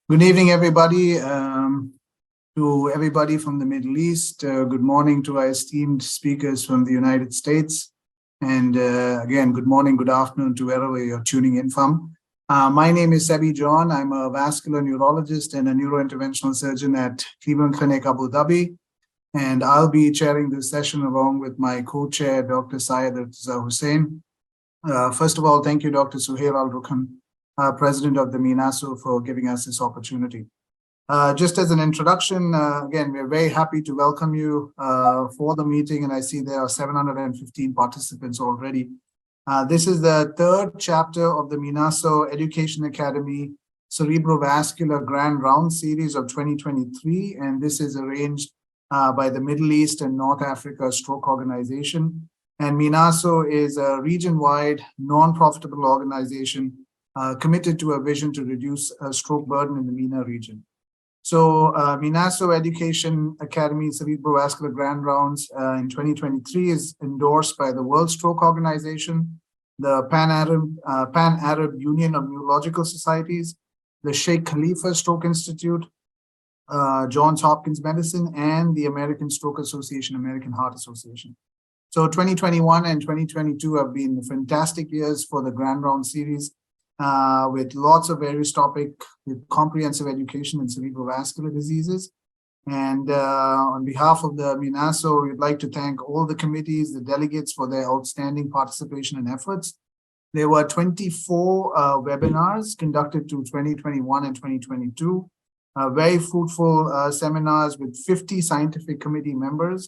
Good evening, everybody. To everybody from the Middle East, good morning to our esteemed speakers from the United States. And again, good morning, good afternoon to wherever you're tuning in from. My name is Seby John. I'm a vascular neurologist and a neurointerventional surgeon at Cleveland Clinic, Abu Dhabi. And I'll be chairing this session along with my co-chair, Dr. Syed Irteza Hussain. First of all, thank you, Dr. Suhail Alrukn, President of the MENASO, for giving us this opportunity. Just as an introduction, again, we're very happy to welcome you for the meeting, and I see there are 715 participants already. This is the third chapter of the MENASO Education Academy Cerebrovascular Grand Round Series of 2023, and this is arranged by the Middle East and North Africa Stroke Organization. And MENASO is a region-wide, non-profitable organization committed to a vision to reduce stroke burden in the MENA region. So MENASO Education Academy Cerebrovascular Grand Rounds in 2023 is endorsed by the World Stroke Organization, the Pan-Arab Union of Neurological Societies, the Sheikh Khalifa Stroke Institute, Johns Hopkins Medicine, and the American Stroke Association, American Heart Association. So 2021 and 2022 have been fantastic years for the Grand Round series, with lots of various topics with comprehensive education in cerebrovascular diseases. And on behalf of the MENASO, we'd like to thank all the committees, the delegates, for their outstanding participation and efforts. There were 24 webinars conducted to 2021 and 2022, very fruitful seminars with 50 scientific committee members,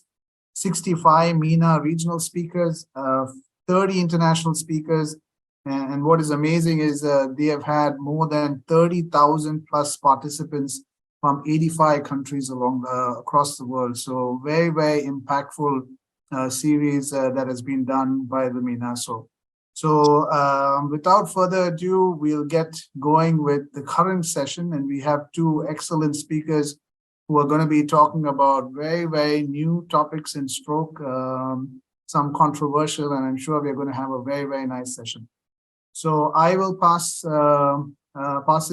65 MENA regional speakers, 30 international speakers. And what is amazing is they have had more than 30,000 plus participants from 85 countries across the world. So very, very impactful series that has been done by the MENASO. So without further ado, we'll get going with the current session. And we have two excellent speakers who are going to be talking about very, very new topics in stroke, some controversial, and I'm sure we're going to have a very, very nice session. So I will pass it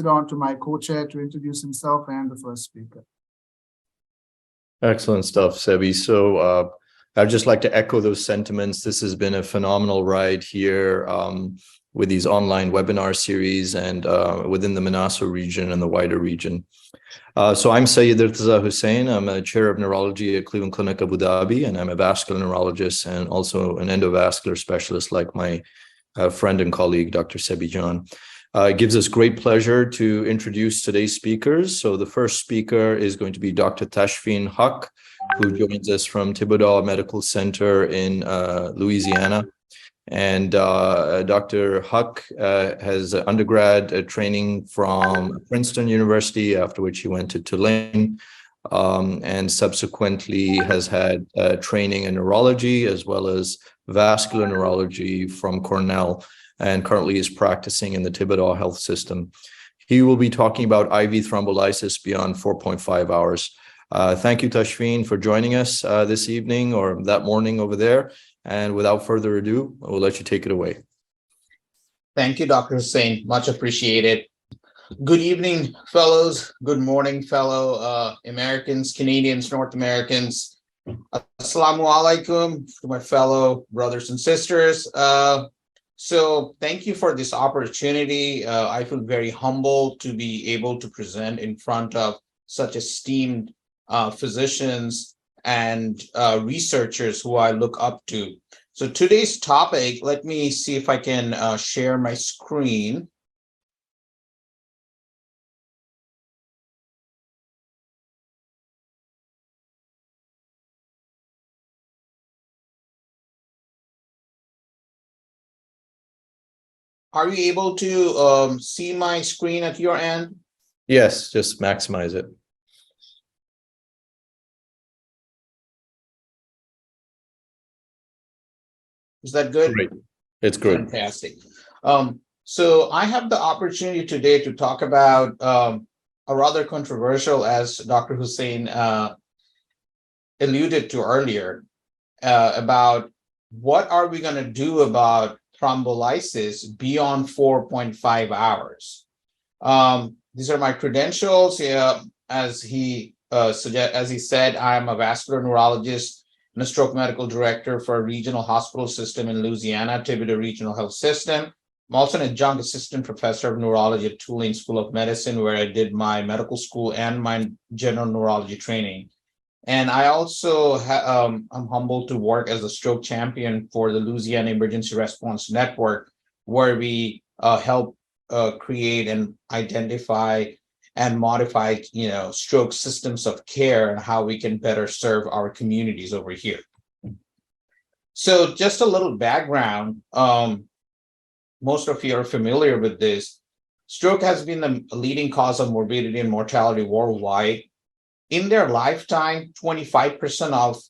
on to my co-chair to introduce himself and the first speaker. Excellent stuff, Seby. So I'd just like to echo those sentiments. This has been a phenomenal ride here with these online webinar series and within the MENASO region and the wider region. So I'm Syed Irteza Hussain. I'm a chair of neurology at Cleveland Clinic Abu Dhabi, and I'm a vascular neurologist and also an endovascular specialist like my friend and colleague, Dr. Seby John. It gives us great pleasure to introduce today's speakers. So the first speaker is going to be Dr. Tashfin Huq, who joins us from Thibodaux Medical Center in Louisiana. And Dr. Huq has undergrad training from Princeton University, after which he went to Tulane, and subsequently has had training in neurology as well as vascular neurology from Cornell, and currently is practicing in the Thibodaux health system. He will be talking about IV thrombolysis beyond 4.5 hours. Thank you, Tashfin, for joining us this evening or that morning over there. And without further ado, I will let you take it away. Thank you, Dr. Hussain. Much appreciated. Good evening, fellows. Good morning, fellow Americans, Canadians, North Americans. Assalamu alaikum to my fellow brothers and sisters. So thank you for this opportunity. I feel very humbled to be able to present in front of such esteemed physicians and researchers who I look up to. So today's topic, let me see if I can share my screen. Are you able to see my screen at your end? Yes, just maximize it. Is that good? Great. It's good. Fantastic. So I have the opportunity today to talk about a rather controversial, as Dr. Hussain alluded to earlier, about what are we going to do about thrombolysis beyond 4.5 hours. these are my credentials. As he said, I am a vascular neurologist and a stroke medical director for a regional hospital system in Louisiana, Thibodaux Regional Health System. I'm also an adjunct assistant professor of neurology at Tulane School of Medicine, where I did my medical school and my general neurology training. And I also I'm humbled to work as a stroke champion for the Louisiana Emergency Response Network, where we help create and identify and modify, stroke systems of care and how we can better serve our communities over here. So just a little background. Most of you are familiar with this. Stroke has been the leading cause of morbidity and mortality worldwide. In their lifetime, 25% of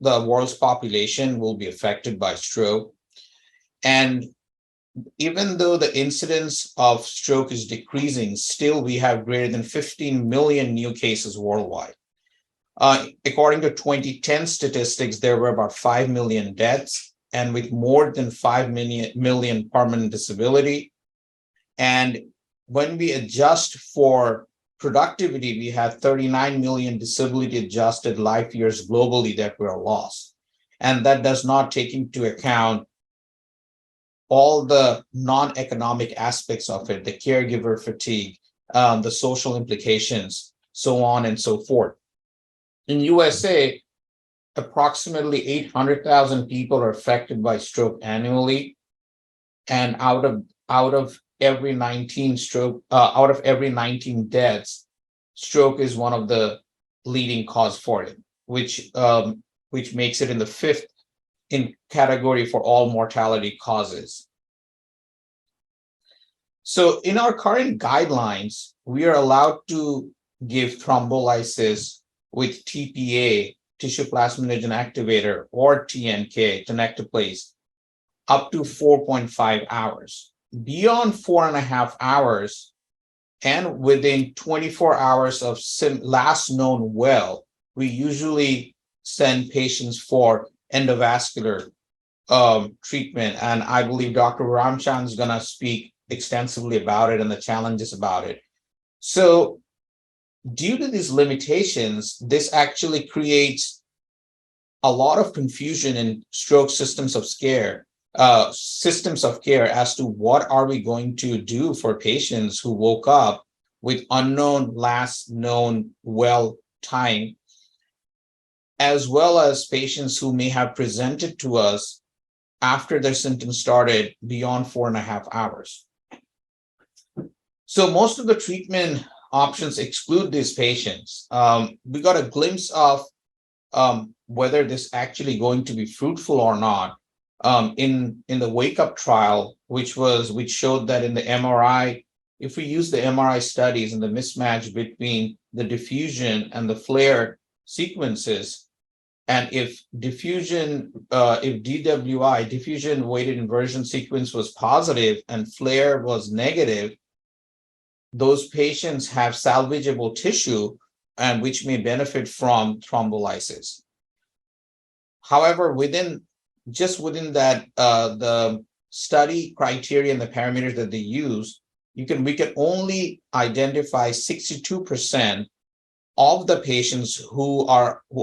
the world's population will be affected by stroke. And even though the incidence of stroke is decreasing, still we have greater than 15 million new cases worldwide. According to 2010 statistics, there were about 5 million deaths, and with more than 5 million permanent disability. And when we adjust for productivity, we have 39 million disability-adjusted life years globally that were lost. And that does not take into account all the non-economic aspects of it, the caregiver fatigue, the social implications, so on and so forth. In USA, approximately 800,000 people are affected by stroke annually, and out of every 19 deaths, stroke is one of the leading cause for it, which makes it in the 5th in category for all mortality causes. So in our current guidelines, we are allowed to give thrombolysis with TPA, tissue plasminogen activator, or TNK, tenecteplase, up to 4.5 hours. Beyond 4.5 hours, and within 24 hours of last known well, we usually send patients for endovascular treatment. And I believe Dr. Ramchand is going to speak extensively about it and the challenges about it. So due to these limitations, this actually creates a lot of confusion in stroke systems of care as to what are we going to do for patients who woke up with unknown last known well time, as well as patients who may have presented to us after their symptoms started beyond 4.5 hours. So most of the treatment options exclude these patients. We got a glimpse of whether this actually going to be fruitful or not in the Wake Up trial, which showed that in the MRI, if we use the MRI studies and the mismatch between the diffusion and the flare sequences, and if DWI, diffusion weighted inversion sequence, was positive and flare was negative, those patients have salvageable tissue and which may benefit from thrombolysis. However, within that, the study criteria and the parameters that they use, we can only identify 62% of the patients who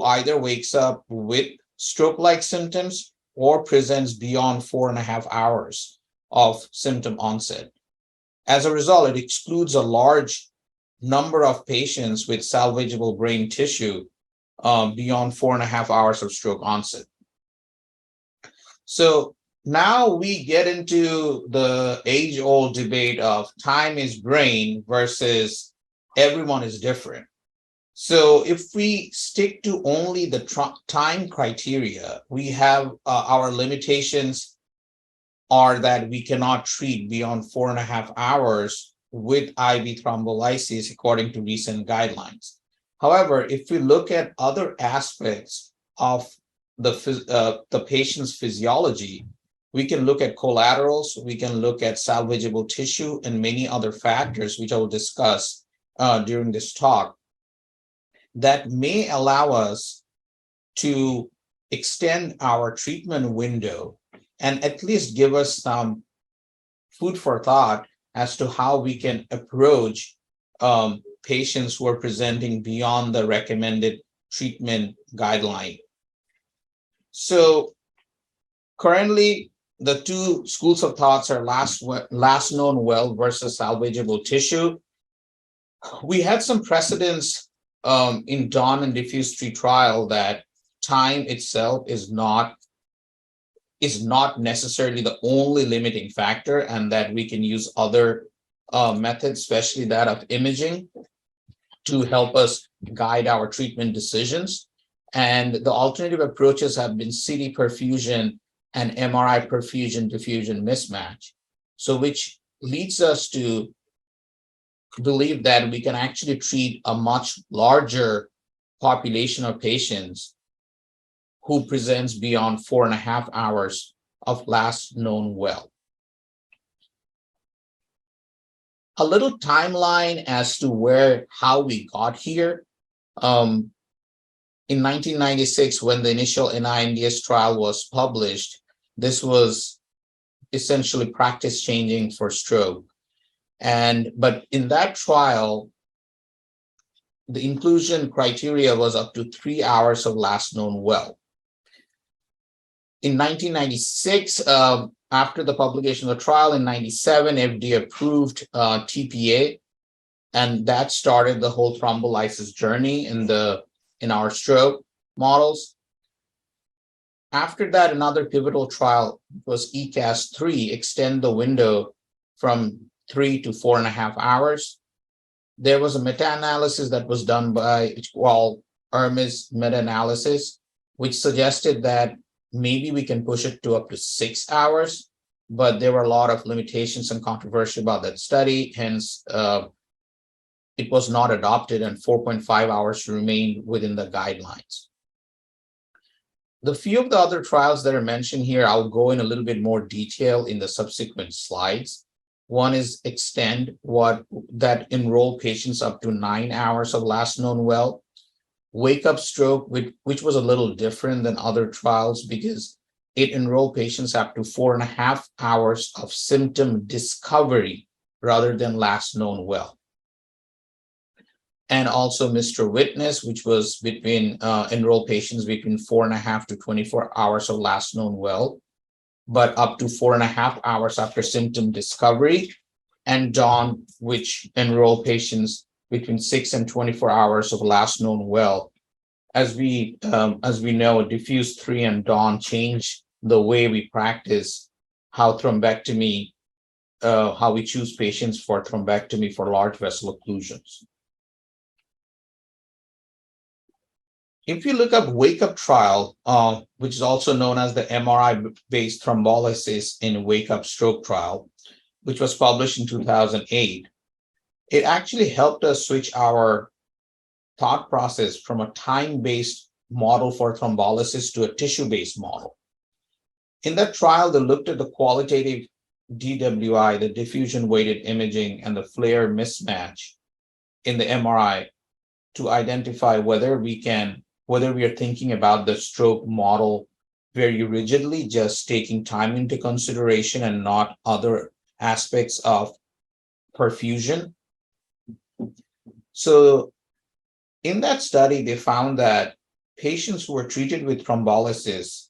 either wakes up with stroke-like symptoms or presents beyond 4.5 hours of symptom onset. As a result, it excludes a large number of patients with salvageable brain tissue beyond 4.5 hours of stroke onset. So now we get into the age-old debate of time is brain versus everyone is different. So if we stick to only the time criteria, we have our limitations are that we cannot treat beyond 4.5 hours with IV thrombolysis according to recent guidelines. However, if we look at other aspects of the patient's physiology, we can look at collaterals, we can look at salvageable tissue, and many other factors, which I will discuss during this talk, that may allow us to extend our treatment window and at least give us some food for thought as to how we can approach patients who are presenting beyond the recommended treatment guideline. So currently, the two schools of thoughts are last known well versus salvageable tissue. We had some precedents in DAWN and diffuse tree trial that time itself is not necessarily the only limiting factor, and that we can use other methods, especially that of imaging, to help us guide our treatment decisions. And the alternative approaches have been CT perfusion and MRI perfusion diffusion mismatch. So which leads us to believe that we can actually treat a much larger population of patients who presents beyond 4.5 hours of last known well. A little timeline as to how we got here. In 1996, when the initial NINDS trial was published, this was essentially practice changing for stroke. But in that trial, the inclusion criteria was up to 3 hours of last known well. In 1996, after the publication of the trial in 97, FDA approved TPA, and that started the whole thrombolysis journey in our stroke models. After that, another pivotal trial was ECAS-3, extend the window from 3 to 4.5 hours. There was a meta-analysis that was done by, it's called Irma's meta-analysis, which suggested that maybe we can push it to up to 6 hours, but there were a lot of limitations and controversy about that study. Hence, it was not adopted, and 4.5 hours remained within the guidelines. The few of the other trials that are mentioned here, I'll go in a little bit more detail in the subsequent slides. One is Extend, that enroll patients up to 9 hours of last known well. Wake Up Stroke, which was a little different than other trials because it enrolled patients up to 4.5 hours of symptom discovery rather than last known well. And also Mr. Witness, which was between enroll patients between 4.5 to 24 hours of last known well, but up to 4.5 hours after symptom discovery. And DAWN, which enroll patients between 6 and 24 hours of last known well. As we know, diffuse 3 and DAWN change the way we practice how thrombectomy, how we choose patients for thrombectomy for large vessel occlusions. If you look up Wake Up trial, which is also known as the MRI-based thrombolysis in Wake Up Stroke trial, which was published in 2008, it actually helped us switch our thought process from a time-based model for thrombolysis to a tissue-based model. In that trial, they looked at the qualitative DWI, the diffusion-weighted imaging, and the flare mismatch in the MRI to identify whether we are thinking about the stroke model very rigidly, just taking time into consideration and not other aspects of perfusion. So in that study, they found that patients who were treated with thrombolysis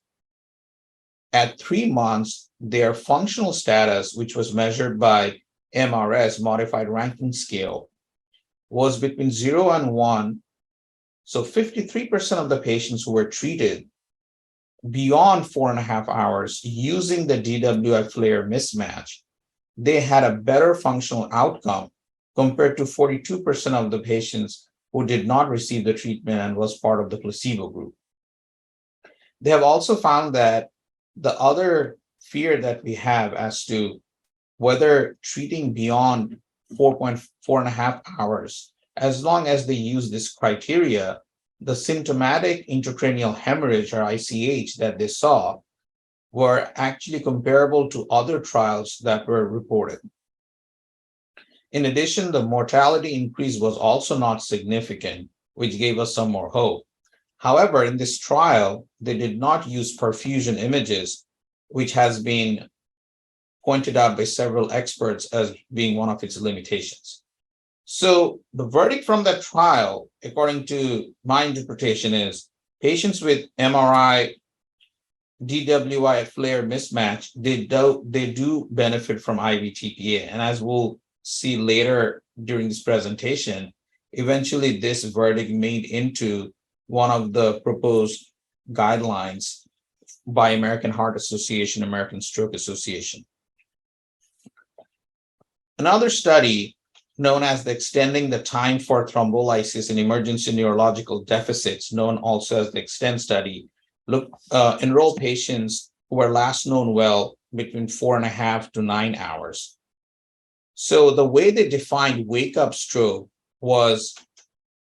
at 3 months, their functional status, which was measured by MRS, modified Rankin scale, was between 0 and 1. So 53% of the patients who were treated beyond 4.5 hours using the DWI flare mismatch, they had a better functional outcome compared to 42% of the patients who did not receive the treatment and was part of the placebo group. They have also found that the other fear that we have as to whether treating beyond 4.5 hours, as long as they use this criteria, the symptomatic intracranial hemorrhage or ICH that they saw were actually comparable to other trials that were reported. In addition, the mortality increase was also not significant, which gave us some more hope. However, in this trial, they did not use perfusion images, which has been pointed out by several experts as being one of its limitations. So the verdict from that trial, according to my interpretation, is patients with MRI DWI flare mismatch, they do benefit from IV TPA. And as we'll see later during this presentation, eventually this verdict made into one of the proposed guidelines by American Heart Association, American Stroke Association. Another study known as the Extending the Time for Thrombolysis in Emergency Neurological Deficits, known also as the EXTEND study, enroll patients who were last known well between 4.5 to 9 hours. So the way they defined wake-up stroke was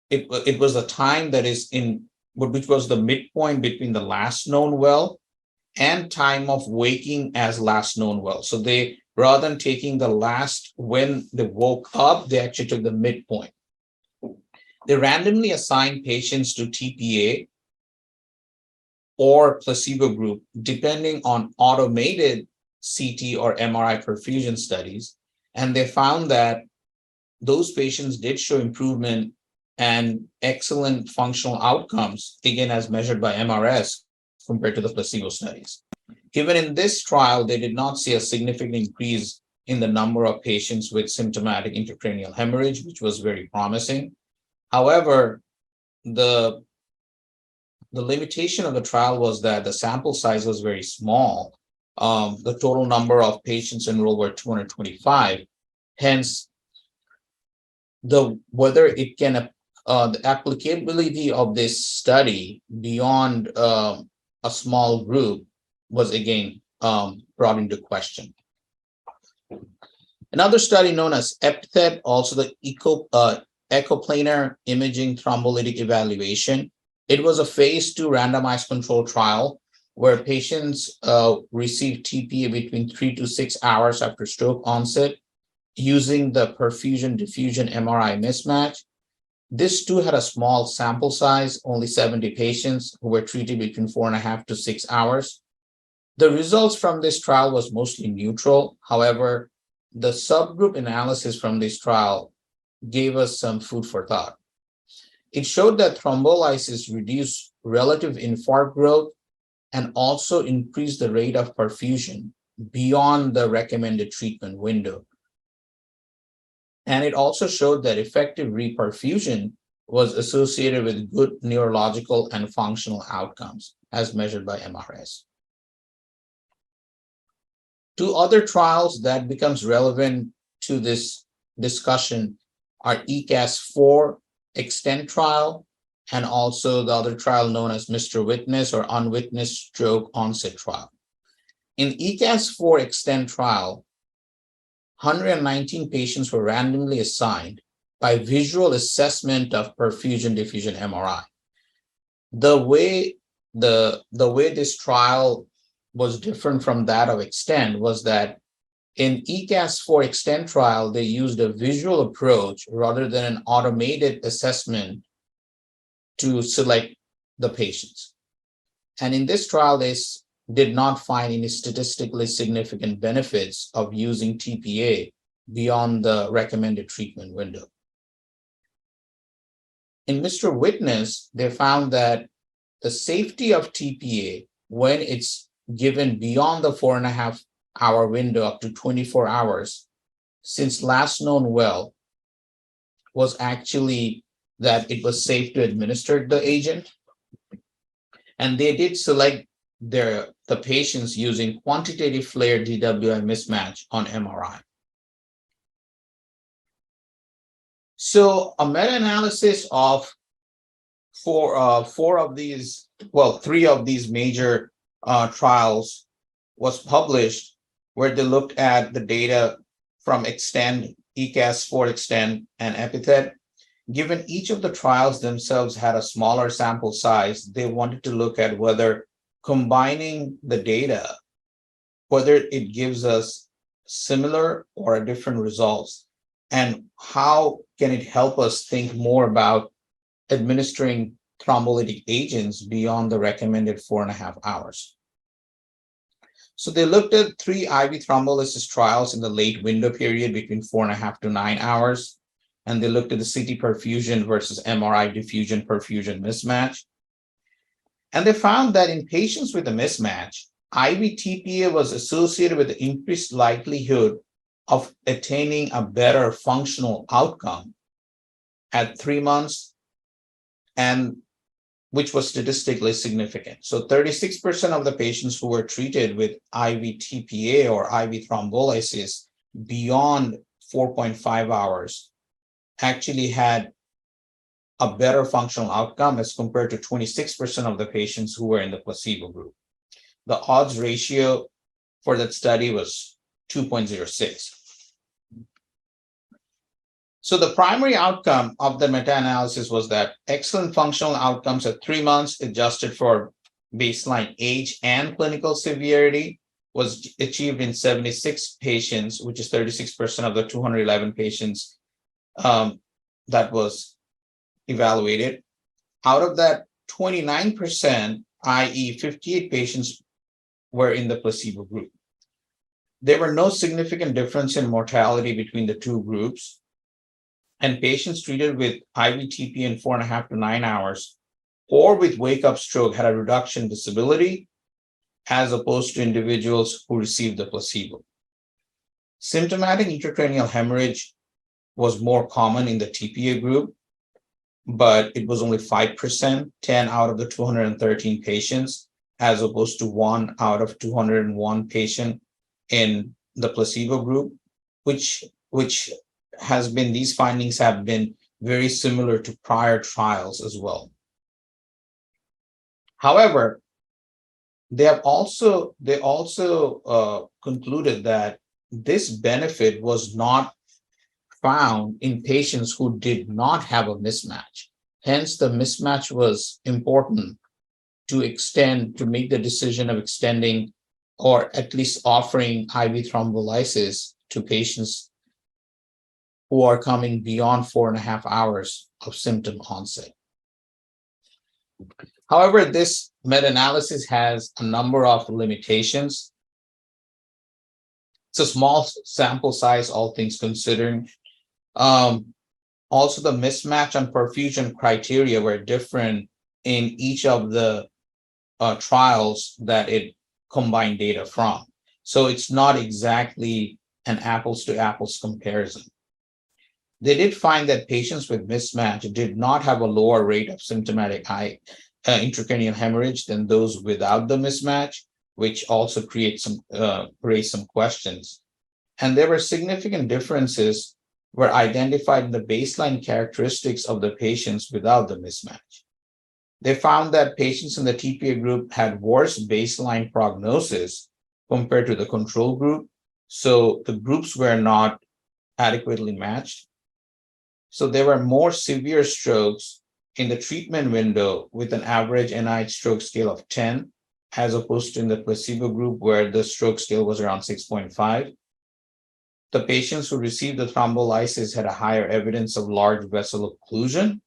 it was a time that is which was the midpoint between the last known well and time of waking as last known well. So they, rather than taking the last when they woke up, they actually took the midpoint. They randomly assigned patients to TPA or placebo group, depending on automated CT or MRI perfusion studies. And they found that those patients did show improvement and excellent functional outcomes, again, as measured by MRS compared to the placebo studies. Even in this trial, they did not see a significant increase in the number of patients with symptomatic intracranial hemorrhage, which was very promising. However, the limitation of the trial was that the sample size was very small. The total number of patients enrolled were 225. Hence, the applicability of this study beyond a small group was again brought into question. Another study known as EPITHET, also the echoplanar imaging thrombolytic evaluation. It was a phase 2 randomized control trial where patients received TPA between 3 to 6 hours after stroke onset using the perfusion-diffusion MRI mismatch. This too had a small sample size, only 70 patients who were treated between 4.5 to 6 hours. The results from this trial was mostly neutral. However, the subgroup analysis from this trial gave us some food for thought. It showed that thrombolysis reduced relative infarct growth and also increased the rate of perfusion beyond the recommended treatment window. And it also showed that effective reperfusion was associated with good neurological and functional outcomes as measured by MRS. Two other trials that becomes relevant to this discussion are ECAS-4 EXTEND trial and also the other trial known as Mr. Witness or Unwitnessed Stroke Onset trial. In ECAS-4 EXTEND trial, 119 patients were randomly assigned by visual assessment of perfusion-diffusion MRI. The way this trial was different from that of EXTEND was that in ECAS-4 EXTEND trial, they used a visual approach rather than an automated assessment to select the patients. And in this trial, they did not find any statistically significant benefits of using TPA beyond the recommended treatment window. In Mr. Witness, they found that the safety of TPA when it's given beyond the 4.5-hour window up to 24 hours since last known well was actually that it was safe to administer the agent. And they did select the patients using quantitative flare DWI mismatch on MRI. So a meta-analysis of three of these major trials was published where they looked at the data from EXTEND, ECAS-4 EXTEND, and EPITHET. Given each of the trials themselves had a smaller sample size, they wanted to look at whether combining the data, whether it gives us similar or different results, and how can it help us think more about administering thrombolytic agents beyond the recommended 4.5 hours. So they looked at 3 IV thrombolysis trials in the late window period between 4.5 to 9 hours. and they looked at the CT perfusion versus MRI diffusion perfusion mismatch. And they found that in patients with a mismatch, IV TPA was associated with the increased likelihood of attaining a better functional outcome at 3 months, and which was statistically significant. So 36% of the patients who were treated with IV TPA or IV thrombolysis beyond 4.5 hours actually had a better functional outcome as compared to 26% of the patients who were in the placebo group. The odds ratio for that study was 2.06. So the primary outcome of the meta-analysis was that excellent functional outcomes at 3 months adjusted for baseline age and clinical severity was achieved in 76 patients, which is 36% of the 211 patients that was evaluated. Out of that, 29%, i.e. 58 patients, were in the placebo group. There were no significant difference in mortality between the two groups, and patients treated with IV TPA in 4.5 to 9 hours or with wake-up stroke had a reduction in disability as opposed to individuals who received the placebo. Symptomatic intracranial hemorrhage was more common in the TPA group, but it was only 5%, 10 out of the 213 patients, as opposed to 1 out of 201 patients in the placebo group, which has been, these findings have been very similar to prior trials as well. However, they also concluded that this benefit was not found in patients who did not have a mismatch. Hence, the mismatch was important to make the decision of extending or at least offering IV thrombolysis to patients who are coming beyond 4.5 hours of symptom onset. However, this meta-analysis has a number of limitations. It's a small sample size, all things considering. Also, the mismatch and perfusion criteria were different in each of the trials that it combined data from. So it's not exactly an apples to apples comparison. They did find that patients with mismatch did not have a lower rate of symptomatic intracranial hemorrhage than those without the mismatch, which also raised some questions. And there were significant differences were identified in the baseline characteristics of the patients without the mismatch. They found that patients in the TPA group had worse baseline prognosis compared to the control group. So the groups were not adequately matched. So there were more severe strokes in the treatment window with an average NIH stroke scale of 10, as opposed to in the placebo group where the stroke scale was around 6.5. The patients who received the thrombolysis had a higher evidence of large vessel occlusion,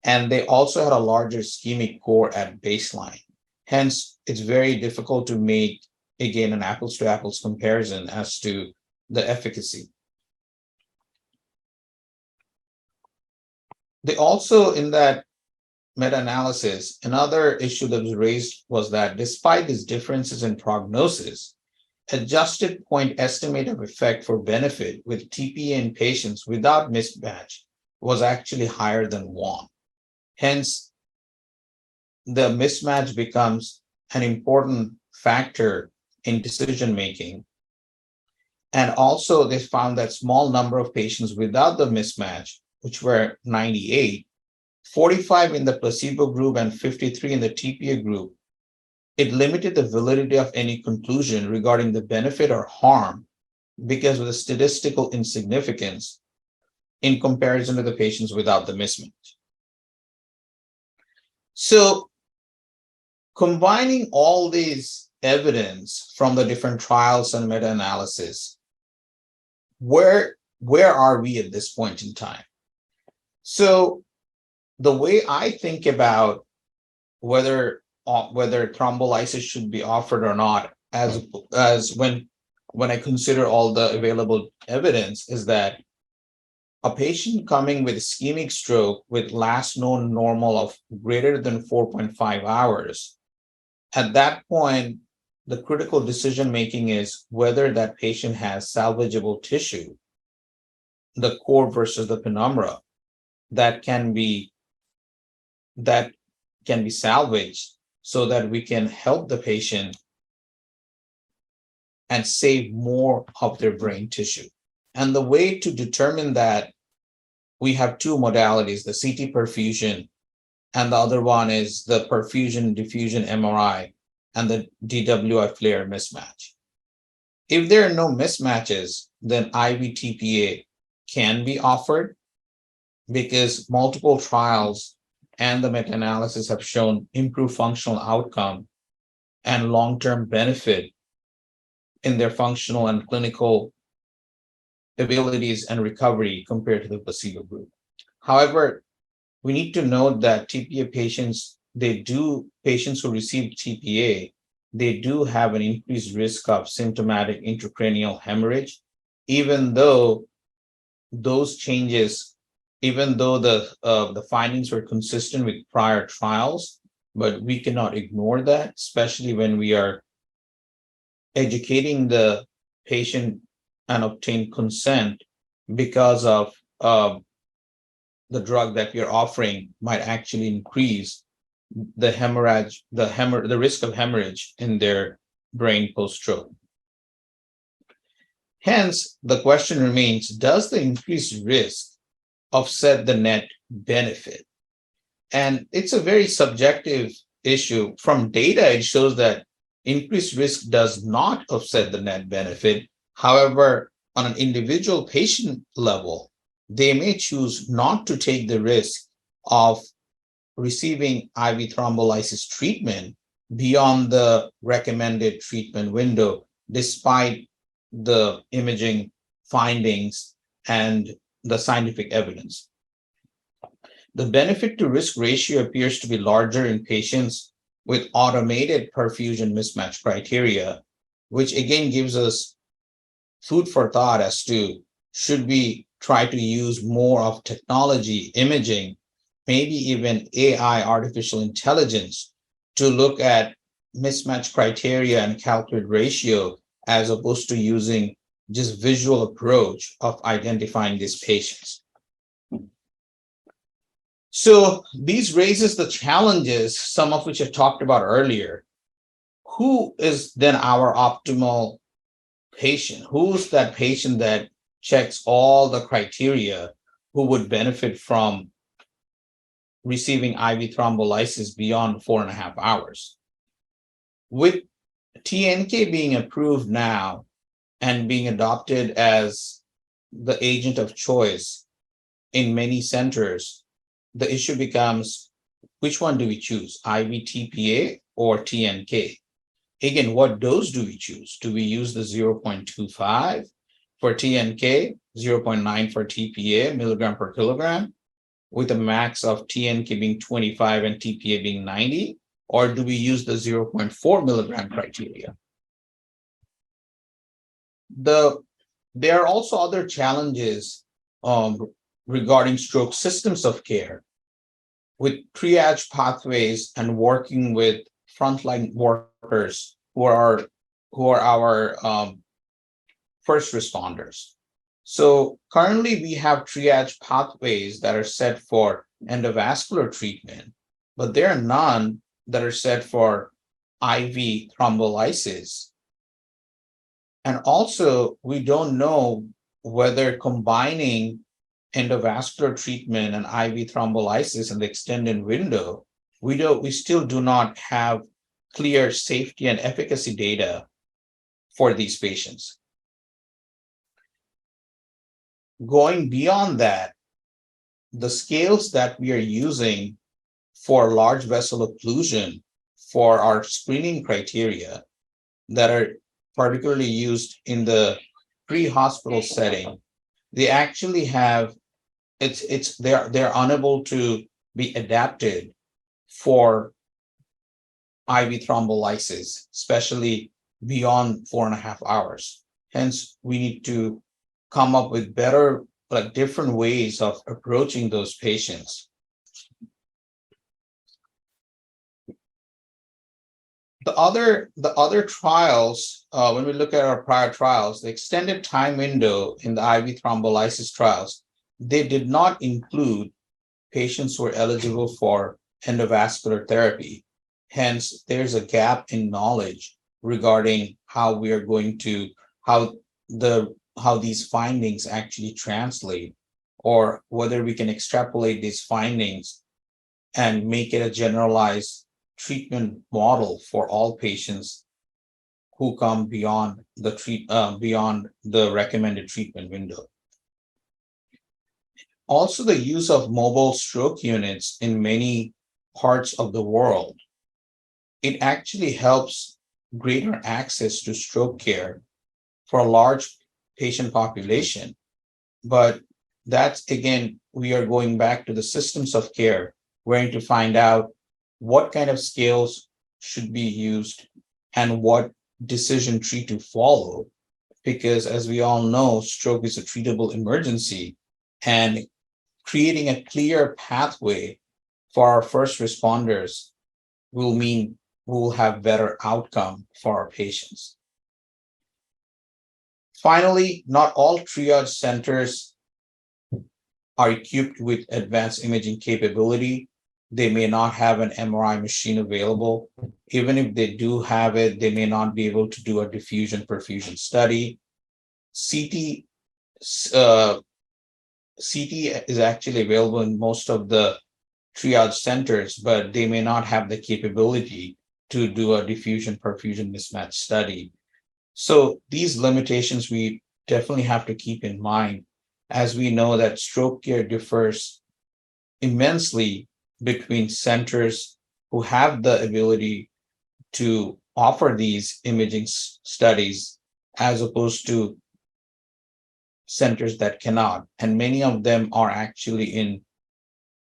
and they also had a larger ischemic core at baseline. Hence, it's very difficult to make, again, an apples to apples comparison as to the efficacy. They also, in that meta-analysis, another issue that was raised was that despite these differences in prognosis, adjusted point estimate of effect for benefit with TPA in patients without mismatch was actually higher than 1. Hence, the mismatch becomes an important factor in decision-making. And also, they found that small number of patients without the mismatch, which were 98, 45 in the placebo group and 53 in the TPA group, it limited the validity of any conclusion regarding the benefit or harm because of the statistical insignificance in comparison to the patients without the mismatch. So, combining all these evidence from the different trials and meta-analysis, where are we at this point in time? So, the way I think about whether thrombolysis should be offered or not, as when I consider all the available evidence, is that a patient coming with ischemic stroke with last known normal of greater than 4.5 hours, at that point, the critical decision making is whether that patient has salvageable tissue, the core versus the penumbra, that can be salvaged so that we can help the patient and save more of their brain tissue. And the way to determine that, we have two modalities, the CT perfusion, and the other one is the perfusion diffusion MRI and the DWI flare mismatch. If there are no mismatches, then IV TPA can be offered because multiple trials and the meta-analysis have shown improved functional outcome and long-term benefit in their functional and clinical abilities and recovery compared to the placebo group. However, we need to note that TPA patients, patients who receive TPA, they do have an increased risk of symptomatic intracranial hemorrhage, even though those changes, even though the findings were consistent with prior trials, but we cannot ignore that, especially when we are educating the patient and obtain consent because of the drug that we are offering might actually increase the risk of hemorrhage in their brain post-stroke. Hence, the question remains, does the increased risk offset the net benefit? And it's a very subjective issue. From data, it shows that increased risk does not offset the net benefit. However, on an individual patient level, they may choose not to take the risk of receiving IV thrombolysis treatment beyond the recommended treatment window, despite the imaging findings and the scientific evidence. The benefit to risk ratio appears to be larger in patients with automated perfusion mismatch criteria, which again gives us food for thought as to should we try to use more of technology, imaging, maybe even AI, artificial intelligence, to look at mismatch criteria and calculate ratio as opposed to using just visual approach of identifying these patients. So these raises the challenges, some of which I talked about earlier. Who is then our optimal patient? Who's that patient that checks all the criteria who would benefit from receiving IV thrombolysis beyond 4.5 hours? With TNK being approved now and being adopted as the agent of choice in many centers, the issue becomes, which one do we choose, IV TPA or TNK? Again, what dose do we choose? Do we use the 0.25 for TNK, 0.9 for TPA, milligram per kilogram, with a max of TNK being 25 and TPA being 90? Or do we use the 0.4 milligram criteria? There are also other challenges regarding stroke systems of care with triage pathways and working with frontline workers who are our first responders. So currently we have triage pathways that are set for endovascular treatment, but there are none that are set for IV thrombolysis. And also, we don't know whether combining endovascular treatment and IV thrombolysis in the extended window, we still do not have clear safety and efficacy data for these patients. Going beyond that, the scales that we are using for large vessel occlusion for our screening criteria that are particularly used in the pre-hospital setting, they actually have, they're unable to be adapted for IV thrombolysis, especially beyond 4.5 hours. Hence, we need to come up with better like different ways of approaching those patients. The other trials, when we look at our prior trials, the extended time window in the IV thrombolysis trials, they did not include patients who were eligible for endovascular therapy. Hence, there's a gap in knowledge regarding how we are going to, how these findings actually translate, or whether we can extrapolate these findings and make it a generalized treatment model for all patients who come beyond the recommended treatment window. Also, the use of mobile stroke units in many parts of the world, it actually helps greater access to stroke care for a large patient population. But that's, again, we are going back to the systems of care. We're going to find out what kind of scales should be used and what decision tree to follow. Because as we all know, stroke is a treatable emergency, and creating a clear pathway for our first responders will mean we will have better outcome for our patients. Finally, not all triage centers are equipped with advanced imaging capability. They may not have an MRI machine available. Even if they do have it, they may not be able to do a diffusion perfusion study. CT is actually available in most of the triage centers, but they may not have the capability to do a diffusion perfusion mismatch study. So these limitations we definitely have to keep in mind, as we know that stroke care differs immensely between centers who have the ability to offer these imaging studies as opposed to centers that cannot. And many of them are actually in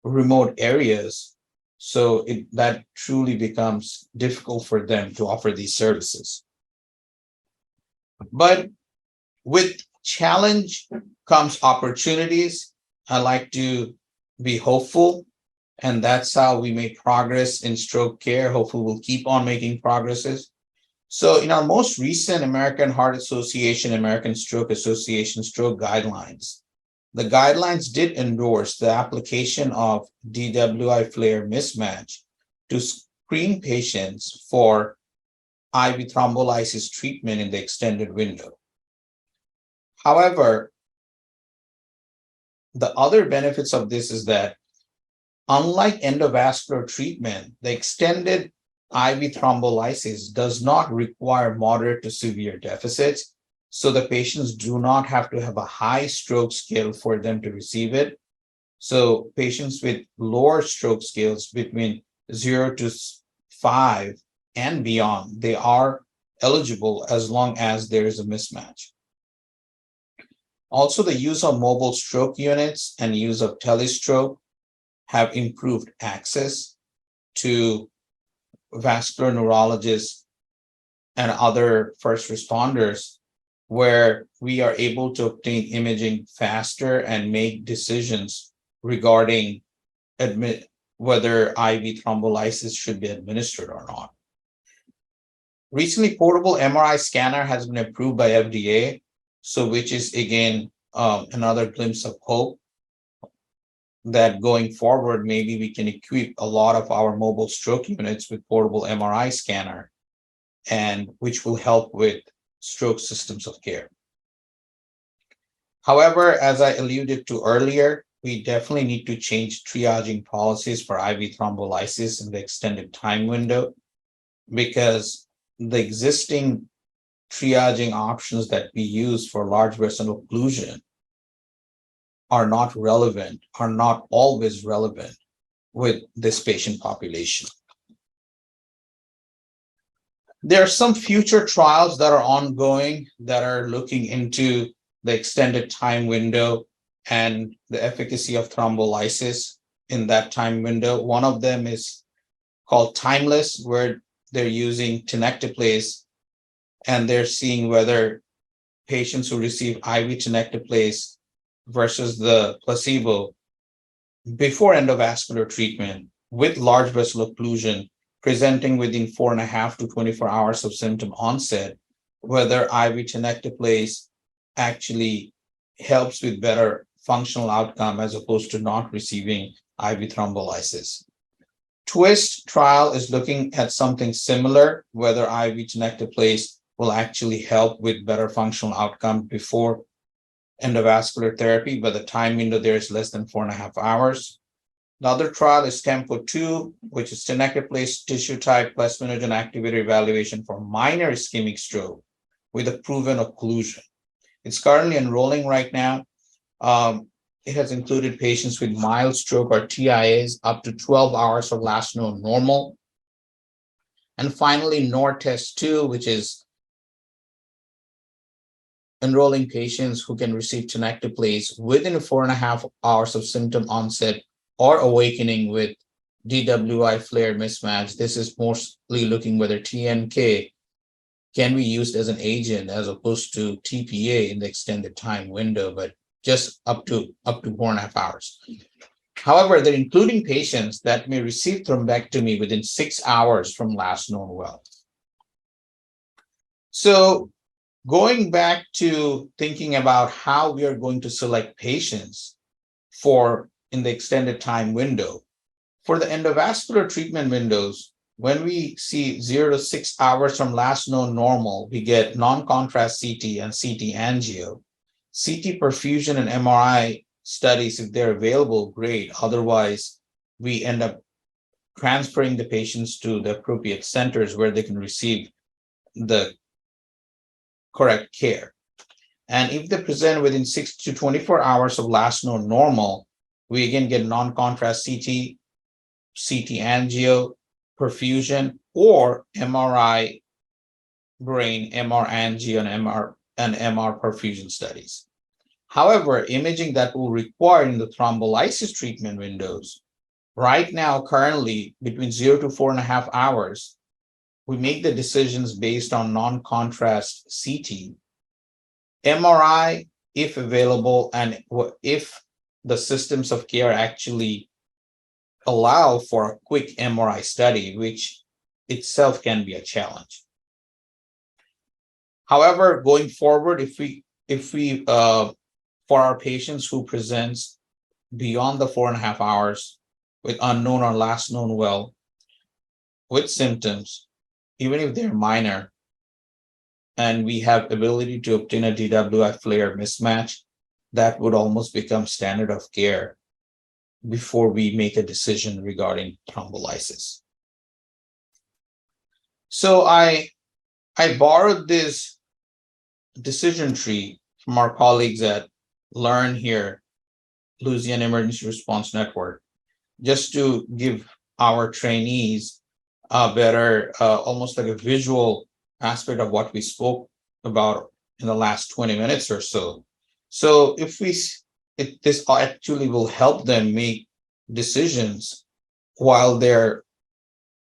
remote areas. So that truly becomes difficult for them to offer these services. But with challenge comes opportunities. I like to be hopeful, and that's how we make progress in stroke care. Hopefully we'll keep on making progresses. So in our most recent American Heart Association, American Stroke Association stroke guidelines, the guidelines did endorse the application of DWI flare mismatch to screen patients for IV thrombolysis treatment in the extended window. However, the other benefits of this is that unlike endovascular treatment, the extended IV thrombolysis does not require moderate to severe deficits. So the patients do not have to have a high stroke scale for them to receive it. So patients with lower stroke scales between 0 to 5 and beyond, they are eligible as long as there is a mismatch. Also, the use of mobile stroke units and use of telestroke have improved access to vascular neurologists and other first responders, where we are able to obtain imaging faster and make decisions regarding whether IV thrombolysis should be administered or not. Recently, portable MRI scanner has been approved by FDA, so which is again another glimpse of hope that going forward, maybe we can equip a lot of our mobile stroke units with portable MRI scanner, and which will help with stroke systems of care. However, as I alluded to earlier, we definitely need to change triaging policies for IV thrombolysis in the extended time window, because the existing triaging options that we use for large vessel occlusion are not relevant, are not always relevant with this patient population. There are some future trials that are ongoing that are looking into the extended time window and the efficacy of thrombolysis in that time window. One of them is called Timeless, where they're using tenecteplase, and they're seeing whether patients who receive IV tenecteplase versus the placebo before endovascular treatment with large vessel occlusion presenting within 4.5 to 24 hours of symptom onset, whether IV tenecteplase actually helps with better functional outcome as opposed to not receiving IV thrombolysis. TWIST trial is looking at something similar, whether IV tenecteplase will actually help with better functional outcome before endovascular therapy, but the time window there is less than 4.5 hours. The other trial is TEMPO-2, which is tenecteplase tissue type plasminogen activator evaluation for minor ischemic stroke with a proven occlusion. It's currently enrolling right now. It has included patients with mild stroke or TIAs up to 12 hours of last known normal. And finally, NORTEST-2, which is enrolling patients who can receive tenecteplase within 4.5 hours of symptom onset or awakening with DWI flare mismatch. This is mostly looking whether TNK can be used as an agent as opposed to TPA in the extended time window, but just up to 4.5 hours. However, they're including patients that may receive thrombectomy within 6 hours from last known well. So going back to thinking about how we are going to select patients for in the extended time window, for the endovascular treatment windows, when we see 0 to 6 hours from last known normal, we get non-contrast CT and CT angio. CT perfusion and MRI studies, if they're available, great. Otherwise, we end up transferring the patients to the appropriate centers where they can receive the correct care. And if they present within 6 to 24 hours of last known normal, we again get non-contrast CT, CT angio, perfusion, or MRI brain, MR angio, and MR perfusion studies. However, imaging that will require in the thrombolysis treatment windows, right now, currently between 0 to 4.5 hours, we make the decisions based on non-contrast CT, MRI, if available, and if the systems of care actually allow for a quick MRI study, which itself can be a challenge. However, going forward, if we for our patients who presents beyond the 4.5 hours with unknown or last known well with symptoms, even if they're minor, and we have ability to obtain a DWI flare mismatch, that would almost become standard of care before we make a decision regarding thrombolysis. So I borrowed this decision tree from our colleagues at Learn here, Louisiana Emergency Response Network, just to give our trainees a better, almost like a visual aspect of what we spoke about in the last 20 minutes or so. So if this actually will help them make decisions while they're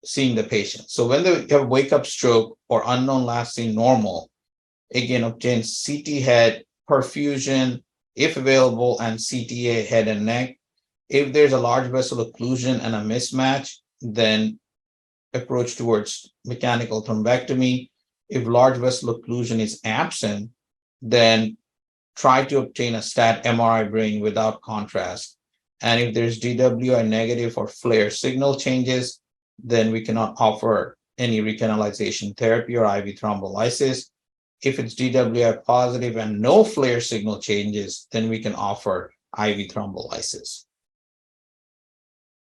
seeing the patient. So when they have wake-up stroke or unknown last seen normal, again, obtain CT head, perfusion, if available, and CTA head and neck. If there's a large vessel occlusion and a mismatch, then approach towards mechanical thrombectomy. If large vessel occlusion is absent, then try to obtain a stat MRI brain without contrast. And if there's DWI negative or flare signal changes, then we cannot offer any recanalization therapy or IV thrombolysis. If it's DWI positive and no flare signal changes, then we can offer IV thrombolysis.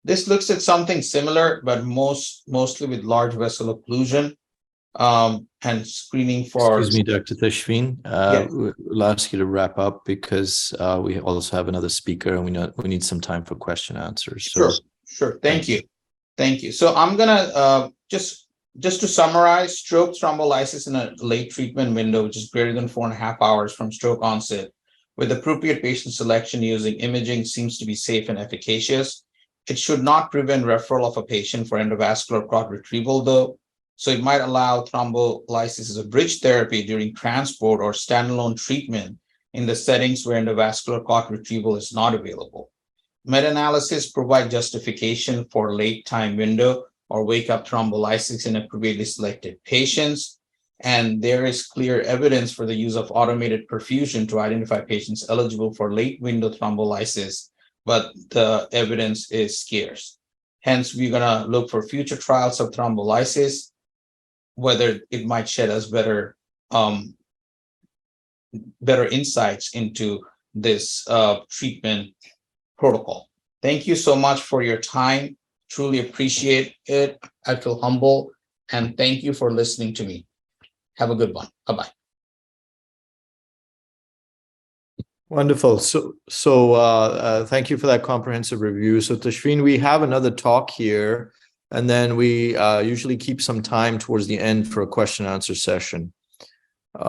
This looks at something similar, but mostly with large vessel occlusion and screening for. Excuse me, Dr. Tashfin. Yes. We'll ask you to wrap up because we also have another speaker and we need some time for question answers. So. Sure. Thank you. So I'm gonna just to summarize, stroke thrombolysis in a late treatment window, which is greater than 4.5 hours from stroke onset, with appropriate patient selection using imaging seems to be safe and efficacious. It should not prevent referral of a patient for endovascular clot retrieval, though. So it might allow thrombolysis as a bridge therapy during transport or standalone treatment in the settings where endovascular clot retrieval is not available. Meta-analysis provide justification for late time window or wake-up thrombolysis in appropriately selected patients. And there is clear evidence for the use of automated perfusion to identify patients eligible for late window thrombolysis, but the evidence is scarce. Hence, we're gonna look for future trials of thrombolysis, whether it might shed us better insights into this treatment protocol. Thank you so much for your time. Truly appreciate it. I feel humble, and thank you for listening to me. Have a good one. Bye-bye. Wonderful. So thank you for that comprehensive review. So Tashfin, we have another talk here, and then we usually keep some time towards the end for a question and answer session. If